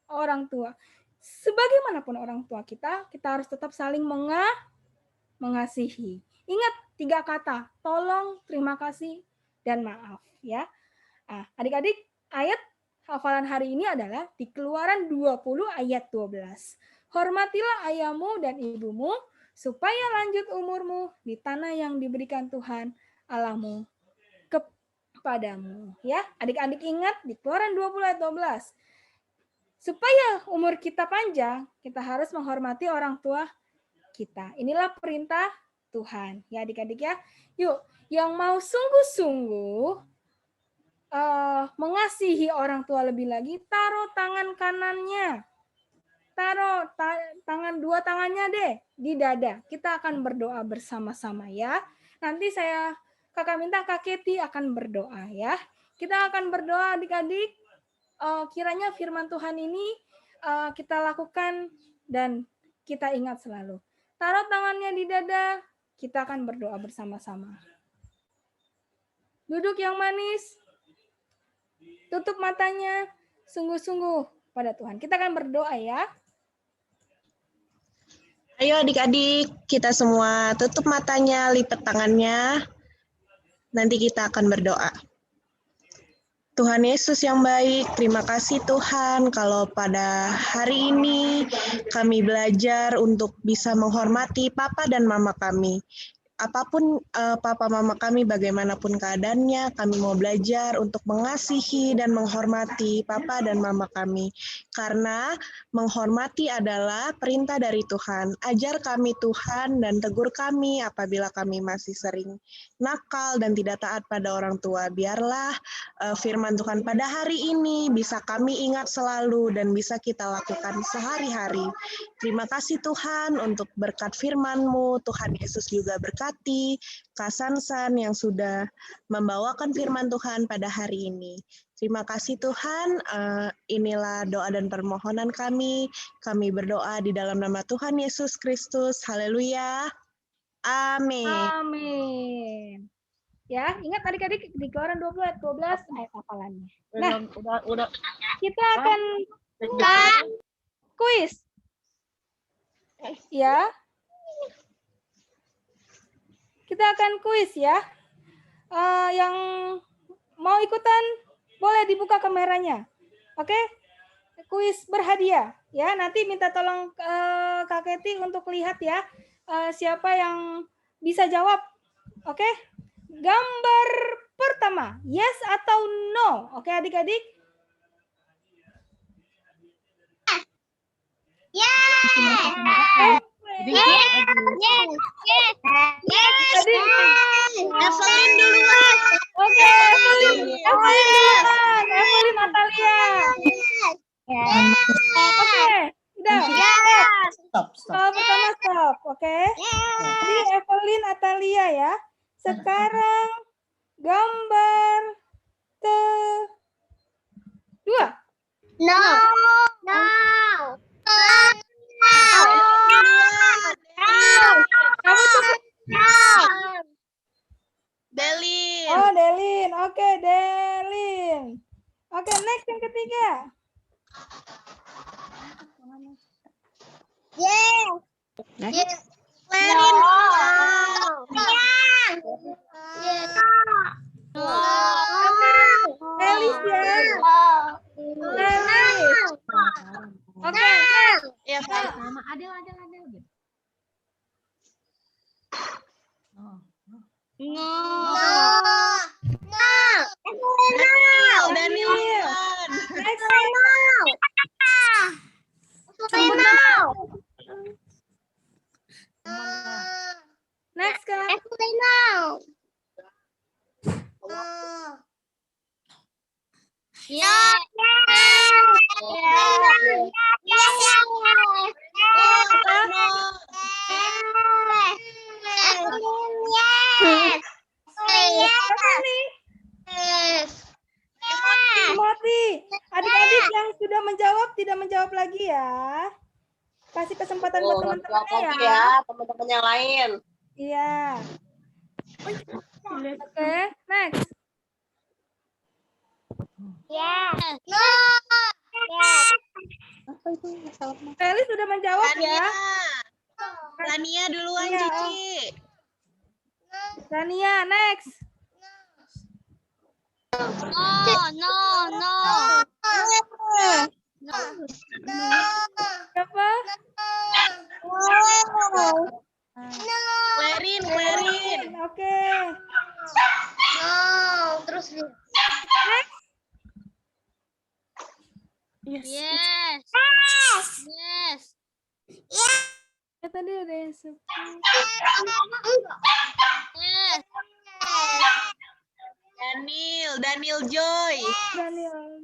Speaker 6: orang tua. Sebagaimanapun orang tua kita harus tetap saling mengasihi. Ingat 3 kata, tolong, terima kasih, dan maaf ya. Nah, adik-adik, ayat hafalan hari ini adalah di Keluaran 20 ayat 12. Hormatilah ayahmu dan ibumu supaya lanjut umurmu di tanah yang diberikan Tuhan Allahmu kepadamu. Ya, adik-adik ingat di Keluaran 20 ayat 12. Supaya umur kita panjang, kita harus menghormati orang tua kita. Inilah perintah Tuhan. Ya adik-adik ya. Yuk, yang mau sungguh-sungguh mengasihi orang tua lebih lagi, taruh tangan kanannya. Taruh dua tangannya deh di dada. Kita akan berdoa bersama-sama ya. Nanti kakak minta Kak Keti akan berdoa ya. Kita akan berdoa adik-adik. Kiranya firman Tuhan ini kita lakukan dan kita ingat selalu. Taruh tangannya di dada, kita akan berdoa bersama-sama. Duduk yang manis, tutup matanya, sungguh-sungguh pada Tuhan. Kita akan berdoa ya.
Speaker 1: Ayo adik-adik, kita semua tutup matanya, lipat tangannya. Nanti kita akan berdoa. Tuhan Yesus yang baik, terima kasih Tuhan kalau pada hari ini kami belajar untuk bisa menghormati Papa dan Mama kami. Apapun Papa Mama kami, bagaimanapun keadaannya, kami mau belajar untuk mengasihi dan menghormati Papa dan Mama kami. Karena menghormati adalah perintah dari Tuhan. Ajar kami Tuhan dan tegur kami apabila kami masih sering nakal dan tidak taat pada orang tua. Biarlah firman Tuhan pada hari ini bisa kami ingat selalu dan bisa kita lakukan sehari-hari. Terima kasih Tuhan untuk berkat firman-Mu. Tuhan Yesus juga berkati Kak Sansan yang sudah membawakan firman Tuhan pada hari ini. Terima kasih Tuhan, inilah doa dan permohonan kami. Kami berdoa di dalam nama Tuhan Yesus Kristus. Haleluya. Amin.
Speaker 6: Amin. Ya, ingat adik-adik di Keluaran 12 ayat hafalannya. Nah,
Speaker 2: udah.
Speaker 6: kita akan kuis. Ya. Kita akan kuis ya. Yang mau ikutan boleh dibuka kameranya. Oke? Kuis berhadiah ya. Nanti minta tolong Kak Keti untuk lihat ya siapa yang bisa jawab. Oke? Gambar pertama, yes atau no. Oke, adik-adik? Tadi
Speaker 4: Evelyn duluan.
Speaker 6: Oke, Evelyn duluan. Evelyn Atalia. Oke, udah.
Speaker 8: Stop.
Speaker 6: Pertama stop, oke. Ini Evelyn Atalia ya. Sekarang gambar kedua.
Speaker 4: No.
Speaker 6: Kamu tuh
Speaker 1: Delin.
Speaker 6: oh, Delin. Oke, Delin. Oke, next yang ketiga. Elis ya. Elis. Oke, next.
Speaker 1: Ya, Kak.
Speaker 5: Sama Adel gitu.
Speaker 1: Daniel.
Speaker 6: Next. Next, Kak. Apa nih? Timothy. Adik-adik yang sudah menjawab tidak menjawab lagi ya. Kasih kesempatan buat teman-temannya ya.
Speaker 2: Teman-teman yang lain.
Speaker 6: Iya. Oke, next. Felis sudah menjawab ya.
Speaker 1: Rania duluan,
Speaker 6: Iya.
Speaker 1: Cici.
Speaker 6: Rania, next. Siapa?
Speaker 1: Clarin.
Speaker 6: Oke.
Speaker 4: Terus
Speaker 6: Next. Ya, tadi ada yang
Speaker 1: Daniel Joy.
Speaker 6: Daniel.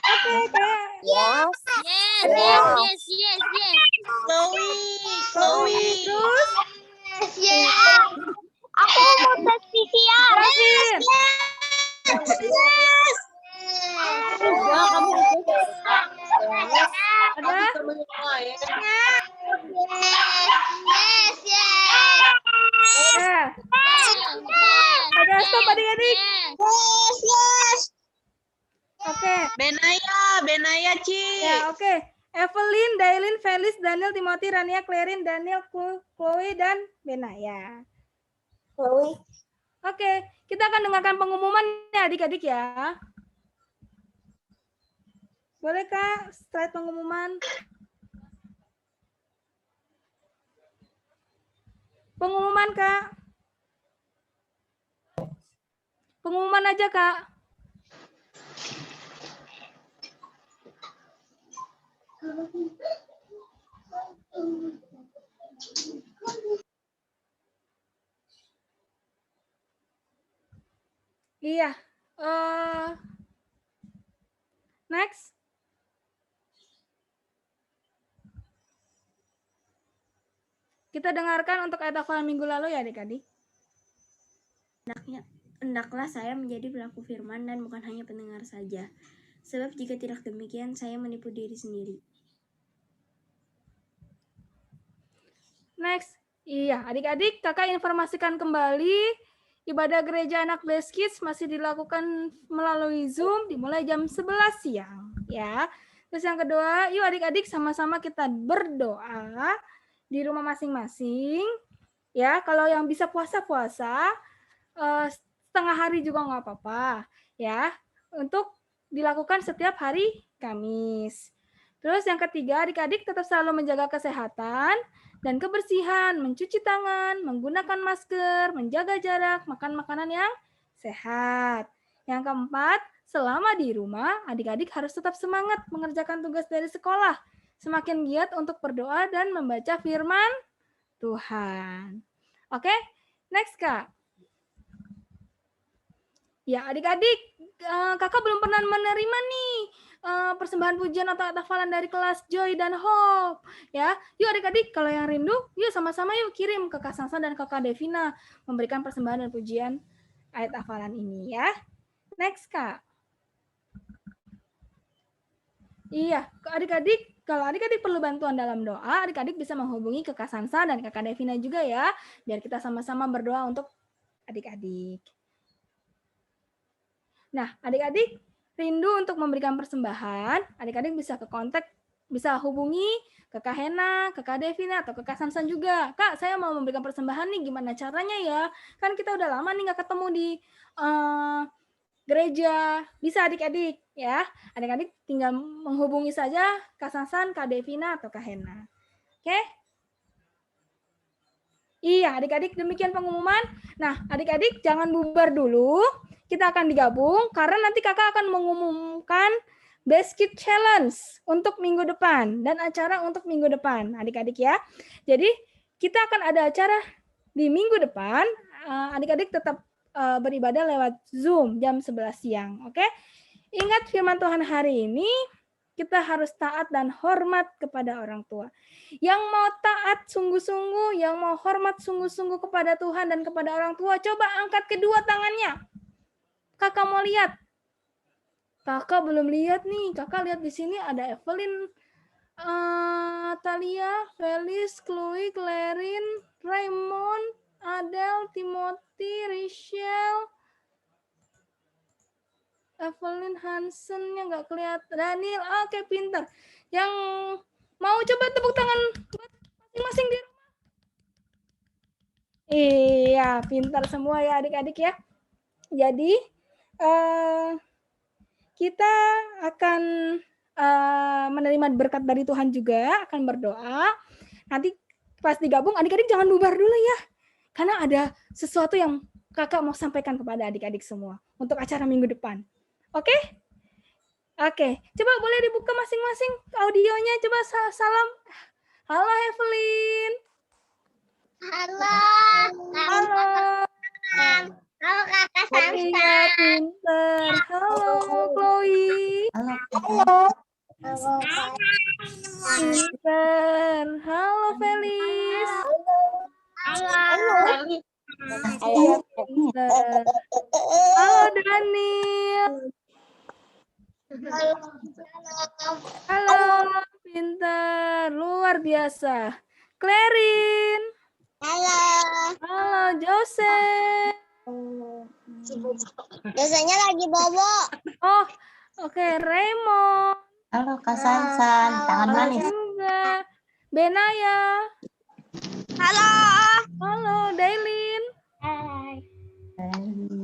Speaker 6: Oke, kayak
Speaker 1: Chloe.
Speaker 6: terus
Speaker 4: Aku mau tes PCR.
Speaker 6: Pravin. Ada? Ya. Ada stop adik-adik.
Speaker 4: Yes.
Speaker 6: Oke.
Speaker 1: Benaya, Ci.
Speaker 6: Ya, oke. Evelyn, Dailin, Felis, Daniel, Timothy, Rania, Clarin, Daniel, Chloe, dan Benaya. Oke, kita akan dengarkan pengumuman ya adik-adik ya. Boleh Kak, slide pengumuman. Pengumuman Kak. Pengumuman aja Kak. Iya. Next. Kita dengarkan untuk ayat hafalan minggu lalu ya adik-adik.
Speaker 10: Hendaklah saya menjadi pelaku firman dan bukan hanya pendengar saja. Sebab jika tidak demikian, saya menipu diri sendiri.
Speaker 6: Next. Iya, adik-adik, kakak informasikan kembali ibadah gereja anak Blessed Kids masih dilakukan melalui Zoom dimulai jam 11 siang. Ya. Terus yang kedua, yuk adik-adik sama-sama kita berdoa di rumah masing-masing. Ya, kalau yang bisa puasa-puasa, setengah hari juga nggak apa-apa. Ya, untuk dilakukan setiap hari Kamis. Terus yang ketiga, adik-adik tetap selalu menjaga kesehatan dan kebersihan, mencuci tangan, menggunakan masker, menjaga jarak, makan makanan yang sehat. Yang keempat, selama di rumah, adik-adik harus tetap semangat mengerjakan tugas dari sekolah, semakin giat untuk berdoa dan membaca firman Tuhan. Oke, next Kak. Ya, adik-adik, kakak belum pernah menerima nih persembahan pujian atau hafalan dari kelas Joy dan Hope. Ya, yuk adik-adik, kalau yang rindu, yuk sama-sama yuk kirim ke Kak Sansa dan Kakak Devina memberikan persembahan dan pujian ayat hafalan ini ya. Next Kak. Iya, adik-adik, kalau adik-adik perlu bantuan dalam doa, adik-adik bisa menghubungi ke Kak Sansa dan Kakak Devina juga ya, biar kita sama-sama berdoa untuk adik-adik. Nah, adik-adik rindu untuk memberikan persembahan, adik-adik bisa ke kontak, bisa hubungi ke Kak Hena, ke Kak Devina, atau ke Kak Sansan juga. Kak, saya mau memberikan persembahan nih, gimana caranya ya? Kan kita udah lama nih nggak ketemu di gereja. Bisa adik-adik ya. Adik-adik tinggal menghubungi saja Kak Sansan, Kak Devina, atau Kak Hena. Oke? Iya, adik-adik demikian pengumuman. Nah, adik-adik jangan bubar dulu. Kita akan digabung karena nanti kakak akan mengumumkan Blessed Kids Challenge untuk minggu depan dan acara untuk minggu depan, adik-adik ya. Jadi kita akan ada acara di minggu depan. Adik-adik tetap beribadah lewat Zoom jam 11 siang. Oke? Ingat firman Tuhan hari ini, kita harus taat dan hormat kepada orang tua. Yang mau taat sungguh-sungguh, yang mau hormat sungguh-sungguh kepada Tuhan dan kepada orang tua, coba angkat kedua tangannya. Kakak mau lihat. Kakak belum lihat nih. Kakak lihat di sini ada Evelyn, Talia, Felis, Chloe, Clarin, Raymond, Adele, Timothy, Rachel, Evelyn Hansen yang nggak kelihatan. Daniel, oke, pintar. Yang mau coba tepuk tangan buat masing-masing di rumah. Iya, pintar semua ya adik-adik ya. Jadi kita akan menerima berkat dari Tuhan juga, akan berdoa. Nanti pas digabung, adik-adik jangan bubar dulu ya. Karena ada sesuatu yang kakak mau sampaikan kepada adik-adik semua untuk acara minggu depan. Oke? Oke, coba boleh dibuka masing-masing audionya. Coba salam. Halo Evelyn.
Speaker 4: Halo.
Speaker 6: Halo.
Speaker 4: Halo Kakak Sansa.
Speaker 6: Iya, pinter. Halo Chloe.
Speaker 4: Halo.
Speaker 6: Pinter. Halo Felis.
Speaker 4: Halo.
Speaker 6: Iya, pinter. Halo Daniel. Halo, pinter. Luar biasa. Clarin.
Speaker 4: Halo.
Speaker 6: Halo Joseph.
Speaker 4: Biasanya lagi bobo.
Speaker 6: Oh, Oke, Raymond.
Speaker 4: Halo Kak Sansan, tangan
Speaker 6: Halo
Speaker 4: manis.
Speaker 6: juga. Benaya.
Speaker 9: Halo.
Speaker 6: Halo, Dailin.
Speaker 9: Hai.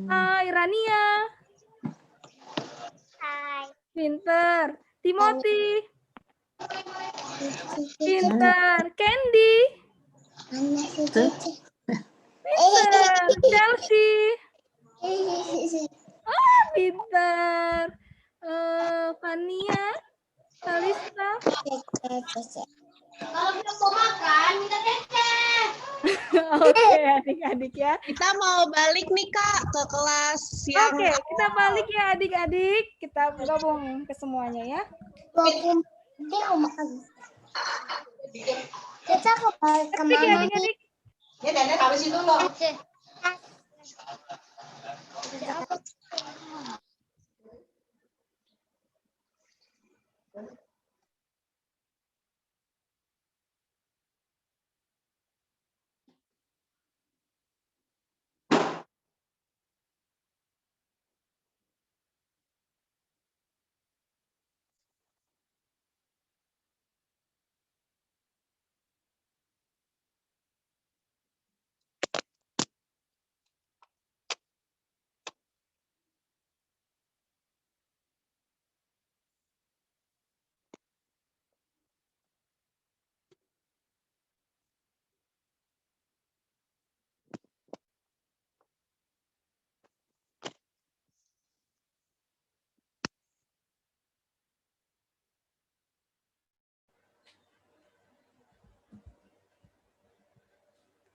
Speaker 6: Hai, Rania.
Speaker 9: Hai.
Speaker 6: Pinter. Timothy. Pinter. Candy. Pinter. Chelsea. Pinter. Fania. Kalista.
Speaker 4: Kalau kita mau makan, minta teteh.
Speaker 6: Oke, adik-adik ya.
Speaker 1: Kita mau balik nih Kak ke kelas yang
Speaker 6: Oke, kita balik ya adik-adik. Kita gabung ke semuanya ya.
Speaker 9: Dia mau makan. Kita kembali ke
Speaker 6: Adik ya
Speaker 9: mana?
Speaker 6: adik-adik.
Speaker 4: Ya, Nenek habisin dulu.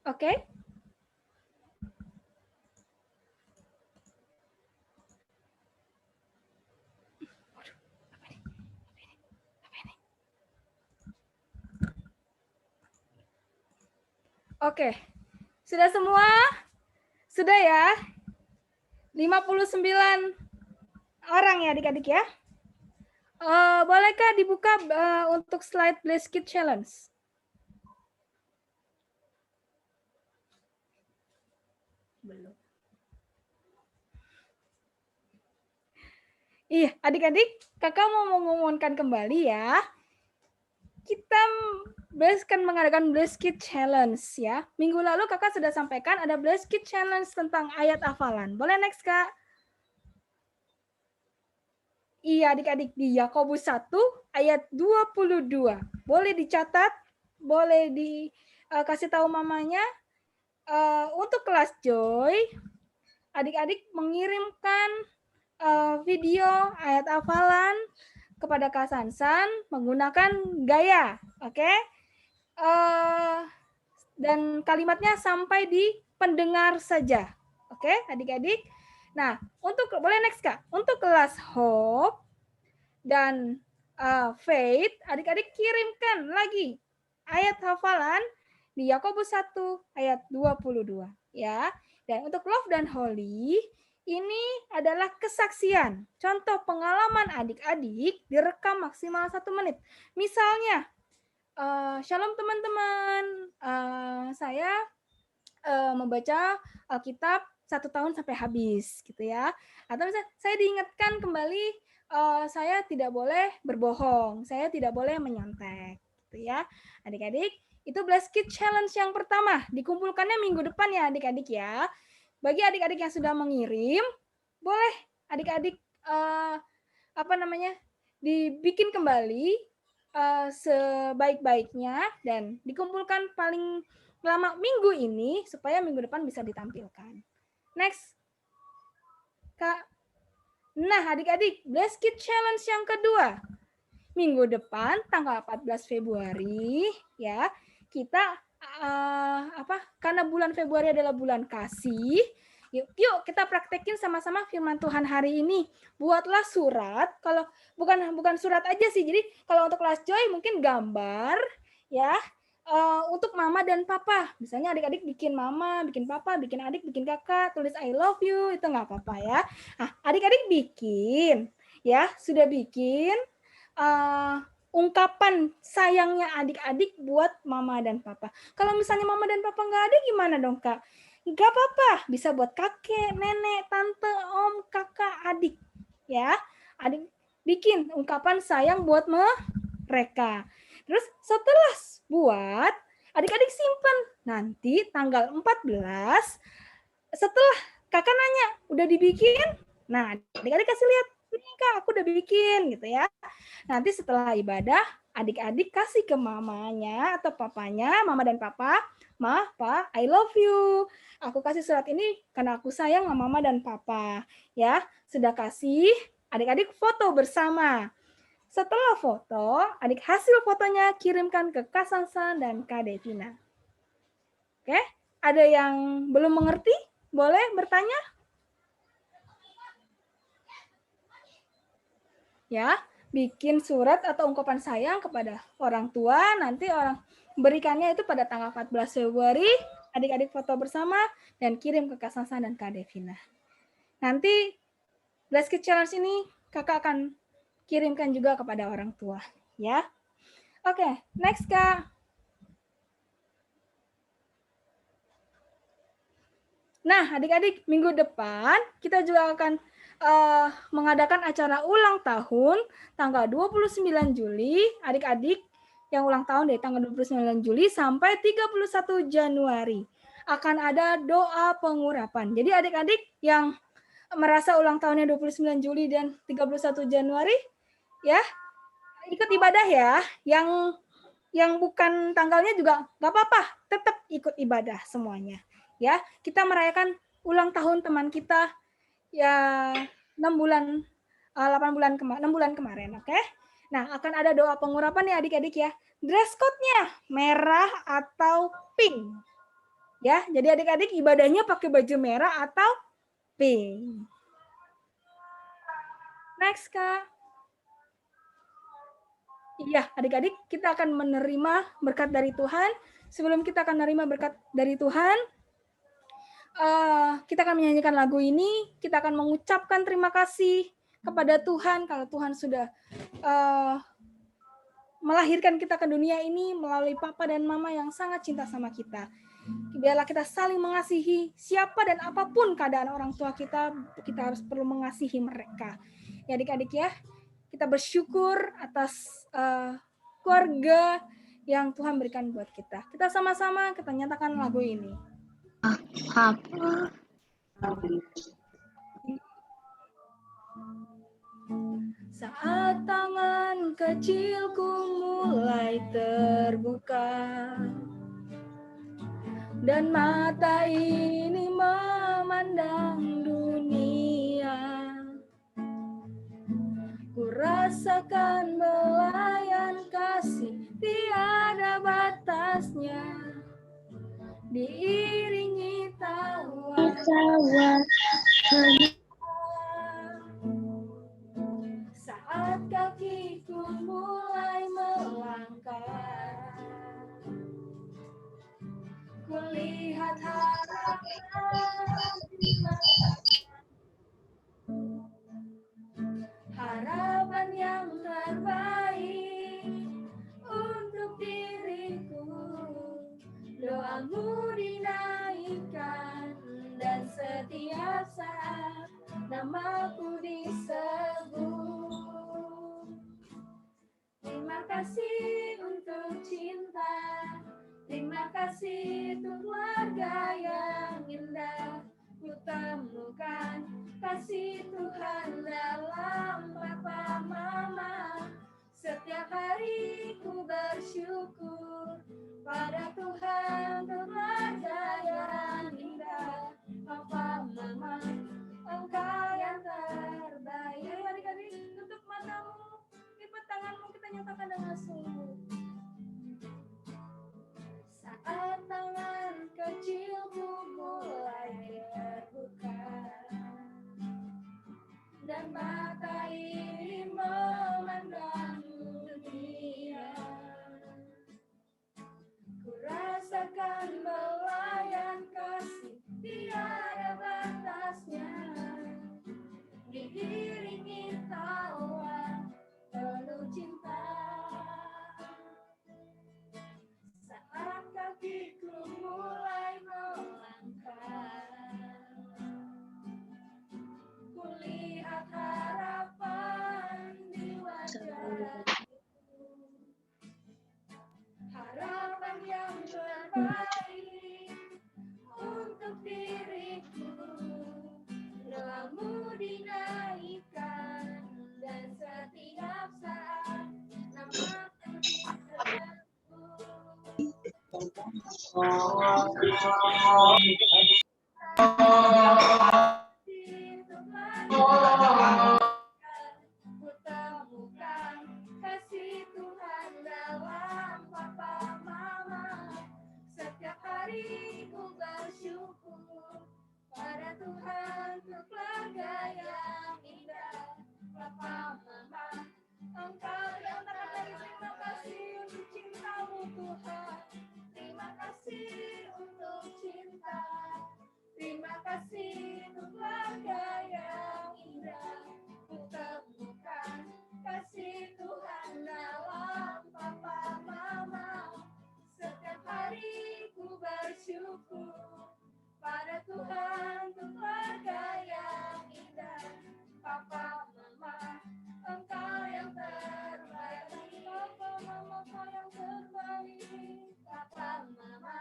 Speaker 6: Oke. Oke. Sudah semua? Sudah ya? 59 orang ya adik-adik ya. Bolehkah dibuka untuk slide Bleskit Challenge? Belum. Iya, adik-adik, kakak mau mengumumkan kembali ya. Kita akan mengadakan Bleskit Challenge ya. Minggu lalu kakak sudah sampaikan ada Bleskit Challenge tentang ayat hafalan. Boleh next, Kak? Iya, adik-adik, di Yakobus 1 ayat 22. Boleh dicatat, boleh dikasih tahu mamanya. Untuk kelas Joy, adik-adik mengirimkan video ayat hafalan kepada Kak Sansan menggunakan gaya, oke? Dan kalimatnya sampai di pendengar saja, oke, adik-adik. Nah, boleh next Kak. Untuk kelas Hope dan Faith, adik-adik kirimkan lagi ayat hafalan di Yakobus 1 ayat 22 ya. Dan untuk Love dan Holy, ini adalah kesaksian. Contoh pengalaman adik-adik direkam maksimal 1 menit. Misalnya, Shalom teman-teman, saya membaca Alkitab 1 tahun sampai habis gitu ya. Atau misalnya saya diingatkan kembali saya tidak boleh berbohong, saya tidak boleh menyontek gitu ya. Adik-adik, itu Bleskit Challenge yang pertama, dikumpulkannya minggu depan ya adik-adik ya. Bagi adik-adik yang sudah mengirim, boleh adik-adik dibikin kembali sebaik-baiknya dan dikumpulkan paling lama minggu ini supaya minggu depan bisa ditampilkan. Next. Kak. Nah, adik-adik, Bleskit Challenge yang kedua. Minggu depan tanggal 14 Februari ya. Kita karena bulan Februari adalah bulan kasih, yuk kita praktekin sama-sama firman Tuhan hari ini. Buatlah surat, kalau bukan surat aja sih. Jadi kalau untuk kelas Joy mungkin gambar ya. Untuk mama dan papa, misalnya adik-adik bikin mama, bikin papa, bikin adik, bikin kakak, tulis I love you, itu nggak apa-apa ya. Nah, adik-adik bikin, ya sudah bikin ungkapan sayangnya adik-adik buat mama dan papa. Kalau misalnya mama dan papa nggak ada, gimana dong Kak? Nggak apa-apa, bisa buat kakek, nenek, tante, om, kakak, adik, ya. Adik bikin ungkapan sayang buat mereka. Terus setelah buat, adik-adik simpen. Nanti tanggal 14, setelah kakak nanya, udah dibikin? Nah, adik-adik kasih lihat, ini kak, aku udah bikin gitu ya. Nanti setelah ibadah, adik-adik kasih ke mamanya atau papanya, mama dan papa, Ma, Pa, I love you. Aku kasih surat ini karena aku sayang sama mama dan papa. Ya, sudah kasih, adik-adik foto bersama. Setelah foto, adik hasil fotonya kirimkan ke Kak Sansan dan Kak Devina. Oke, ada yang belum mengerti? Boleh bertanya? Ya, bikin surat atau ungkapan sayang kepada orang tua, nanti orang berikannya itu pada tanggal 14 Februari, adik-adik foto bersama, dan kirim ke Kak Sansan dan Kak Devina. Nanti, Bless Kids Challenge ini kakak akan kirimkan juga kepada orang tua. Ya. Oke, next Kak. Nah, adik-adik, minggu depan kita juga akan mengadakan acara ulang tahun tanggal 29 Juli, adik-adik yang ulang tahun dari tanggal 29 Juli sampai 31 Januari. Akan ada doa pengurapan. Jadi adik-adik yang merasa ulang tahunnya 29 Juli dan 31 Januari, ya, ikut ibadah ya. Yang bukan tanggalnya juga nggak apa-apa, tetap ikut ibadah semuanya. Ya, kita merayakan ulang tahun teman kita ya 6 bulan 6 bulan kemarin, oke? Nah, akan ada doa pengurapan ya adik-adik ya. Dress code-nya merah atau pink. Ya, jadi adik-adik ibadahnya pakai baju merah atau pink. Next, Kak. Iya, adik-adik, kita akan menerima berkat dari Tuhan. Sebelum kita akan menerima berkat dari Tuhan, kita akan menyanyikan lagu ini, kita akan mengucapkan terima kasih kepada Tuhan kalau Tuhan sudah melahirkan kita ke dunia ini melalui papa dan mama yang sangat cinta sama kita. Biarlah kita saling mengasihi siapa dan apapun keadaan orang tua kita harus perlu mengasihi mereka. Ya adik-adik ya, kita bersyukur atas keluarga yang Tuhan berikan buat kita. Kita sama-sama kita nyatakan lagu ini. Saat tangan kecilku mulai terbuka dan mata ini memandang dunia, ku rasakan belayan kasih tiada batasnya, diiringi tawa saat kakiku mulai melangkah, kulihat harapan yang terbaik untuk diriku. Doamu dinaikkan dan setiap saat namaku disebut. Terima kasih untuk cinta, terima kasih untuk keluarga yang indah. Ku temukan kasih Tuhan dalam papa mama. Setiap hari ku bersyukur pada Tuhan untuk keluarga yang indah. Papa mama, Engkau yang terbaik. Ayo adik-adik, tutup matamu, lipat tanganmu, kita nyatakan dengan sungguh. Saat tangan kecilku mulai terbuka dan mata ini memandang dunia, ku rasakan belayan kasih tiada batasnya, diiringi tawa penuh cinta. Saat kakiku mulai melangkah, kulihat harapan
Speaker 3: terbaik untuk diriku. Doamu dinaikkan dan setiap saat namaku kutemukan kasih Tuhan dalam papa mama. Setiap hari ku bersyukur pada Tuhan untuk keluarga yang indah. Papa mama, Engkau yang tak dari terima kasih untuk cintamu Tuhan. Terima kasih untuk cinta. Terima kasih untuk keluarga yang indah. Ku temukan kasih Tuhan dalam papa mama. Setiap hari ku bersyukur pada Tuhan untuk keluarga yang indah. Papa mama, Engkau yang terbaik. Papa mama, Engkau yang terbaik. Papa mama,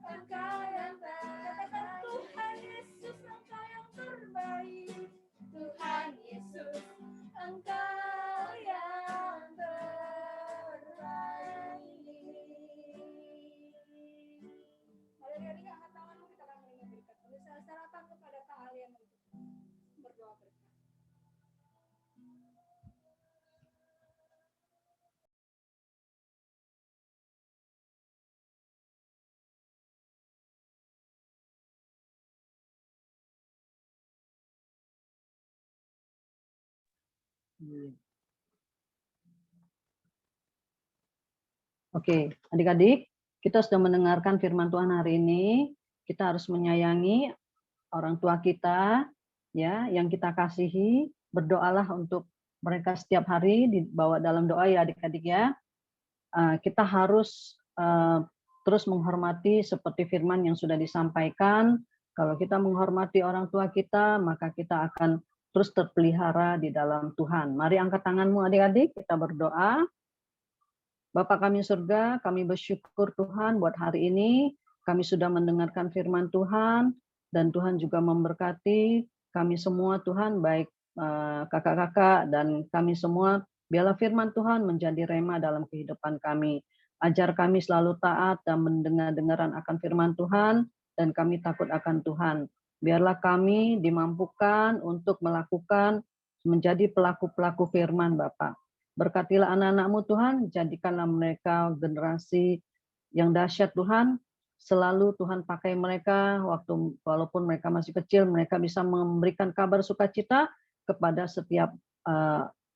Speaker 3: Engkau yang terbaik. Tuhan Yesus, Engkau yang terbaik. Tuhan Yesus, Engkau yang terbaik. Adik-adik angkat tanganmu, kita akan menerima berkat. Bisa serahkan kepada keahlian untuk berdoa berkat.
Speaker 11: Oke, adik-adik, kita sudah mendengarkan firman Tuhan hari ini. Kita harus menyayangi orang tua kita, ya, yang kita kasihi. Berdoalah untuk mereka setiap hari, dibawa dalam doa ya adik-adik ya. Kita harus terus menghormati seperti firman yang sudah disampaikan. Kalau kita menghormati orang tua kita, maka kita akan terus terpelihara di dalam Tuhan. Mari angkat tanganmu adik-adik, kita berdoa. Bapa kami surga, kami bersyukur Tuhan buat hari ini. Kami sudah mendengarkan firman Tuhan, dan Tuhan juga memberkati kami semua Tuhan, baik kakak-kakak dan kami semua. Biarlah firman Tuhan menjadi rema dalam kehidupan kami. Ajar kami selalu taat dan mendengar-dengaran akan firman Tuhan, dan kami takut akan Tuhan. Biarlah kami dimampukan untuk melakukan, menjadi pelaku-pelaku firman Bapa. Berkatilah anak-anak-Mu Tuhan, jadikanlah mereka generasi yang dahsyat Tuhan. Selalu Tuhan pakai mereka, walaupun mereka masih kecil, mereka bisa memberikan kabar sukacita kepada setiap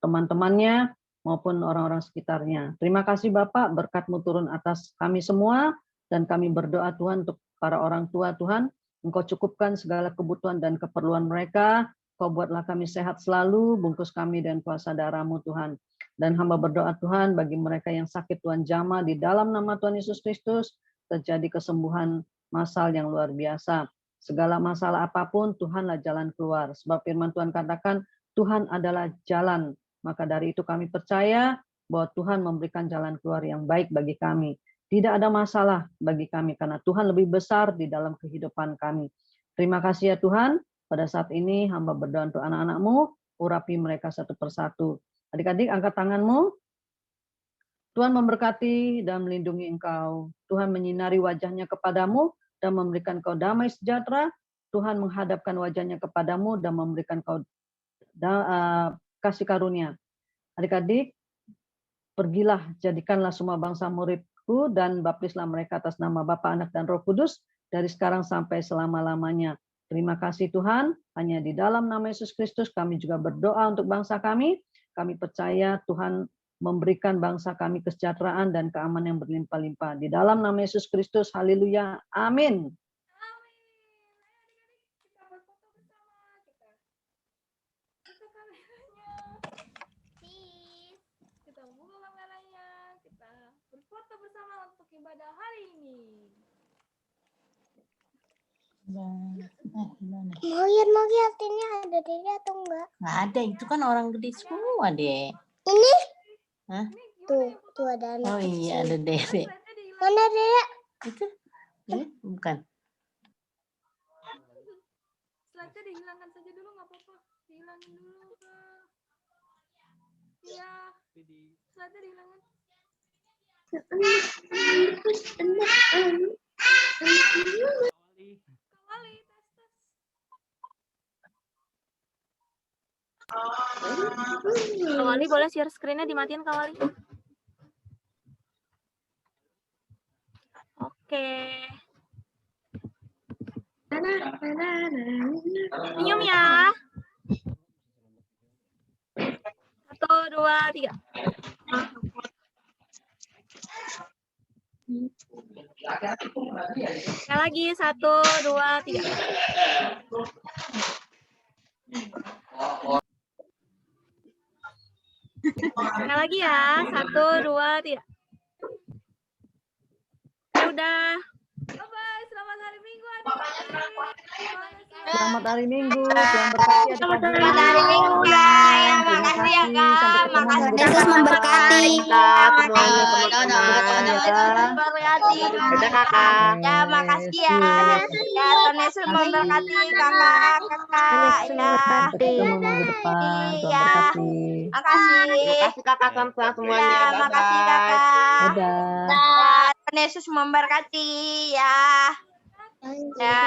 Speaker 11: teman-temannya maupun orang-orang sekitarnya. Terima kasih Bapak, berkat-Mu turun atas kami semua, dan kami berdoa Tuhan untuk para orang tua Tuhan, Engkau cukupkan segala kebutuhan dan keperluan mereka. Kau buatlah kami sehat selalu, bungkus kami dengan kuasa darah-Mu Tuhan. Dan hamba berdoa Tuhan bagi mereka yang sakit Tuhan jamah di dalam nama Tuhan Yesus Kristus, terjadi kesembuhan massal yang luar biasa. Segala masalah apapun Tuhanlah jalan keluar. Sebab firman Tuhan katakan Tuhan adalah jalan. Maka dari itu kami percaya bahwa Tuhan memberikan jalan keluar yang baik bagi kami. Tidak ada masalah bagi kami karena Tuhan lebih besar di dalam kehidupan kami. Terima kasih ya Tuhan. Pada saat ini hamba berdoa untuk anak-anak-Mu, urapi mereka satu persatu. Adik-adik angkat tanganmu. Tuhan memberkati dan melindungi engkau. Tuhan menyinari wajahnya kepadamu dan memberikan kau damai sejahtera. Tuhan menghadapkan wajahnya kepadamu dan memberikan kau kasih karunia. Adik-adik, pergilah, jadikanlah semua bangsa muridku dan baptislah mereka atas nama Bapa, Anak, dan Roh Kudus dari sekarang sampai selama-lamanya. Terima kasih Tuhan, hanya di dalam nama Yesus Kristus kami juga berdoa untuk bangsa kami. Kami percaya Tuhan memberikan bangsa kami kesejahteraan dan keamanan yang berlimpah-limpah. Di dalam nama Yesus Kristus, haleluya, amin.
Speaker 6: Kita buka kameranya, kita berfoto bersama untuk ibadah hari ini.
Speaker 9: Mau lihat ini ada Dede atau enggak?
Speaker 12: Nggak ada, itu kan orang gede semua deh.
Speaker 9: Ini?
Speaker 12: Hah?
Speaker 9: Tuh ada anak
Speaker 12: Oh iya, ada Dede.
Speaker 9: Mana Dede?
Speaker 12: Itu Bukan.
Speaker 6: Slide-nya dihilangkan saja dulu, nggak apa-apa. Dihilangin dulu, Kak. Iya. Slide-nya dihilangkan. Kawali, tes.
Speaker 10: Kawali boleh share screen-nya dimatiin Kawali. Oke. Senyum ya. 1, 2, 3. Sekali lagi 1, 2, 3. Sekali lagi ya. 1, 2, 3. Udah.
Speaker 6: Bye-bye, selamat hari Minggu adik-adik.
Speaker 11: Selamat hari Minggu, Tuhan berkati adik-adik.
Speaker 4: Selamat hari Minggu, Kak. Makasih ya, Kak. Makasih.
Speaker 9: Yesus memberkati.
Speaker 4: Memberkati.
Speaker 2: Dadah kakak.
Speaker 4: Ya, makasih ya. Ya, Tuhan Yesus memberkati kakak. Ya.
Speaker 11: Ketemu minggu depan, Tuhan
Speaker 4: Iya.
Speaker 11: berkati.
Speaker 4: Makasih.
Speaker 2: Makasih kakak semuanya.
Speaker 4: Ya, makasih kakak.
Speaker 11: Dadah.
Speaker 4: Ya, Tuhan Yesus memberkati ya. Ya.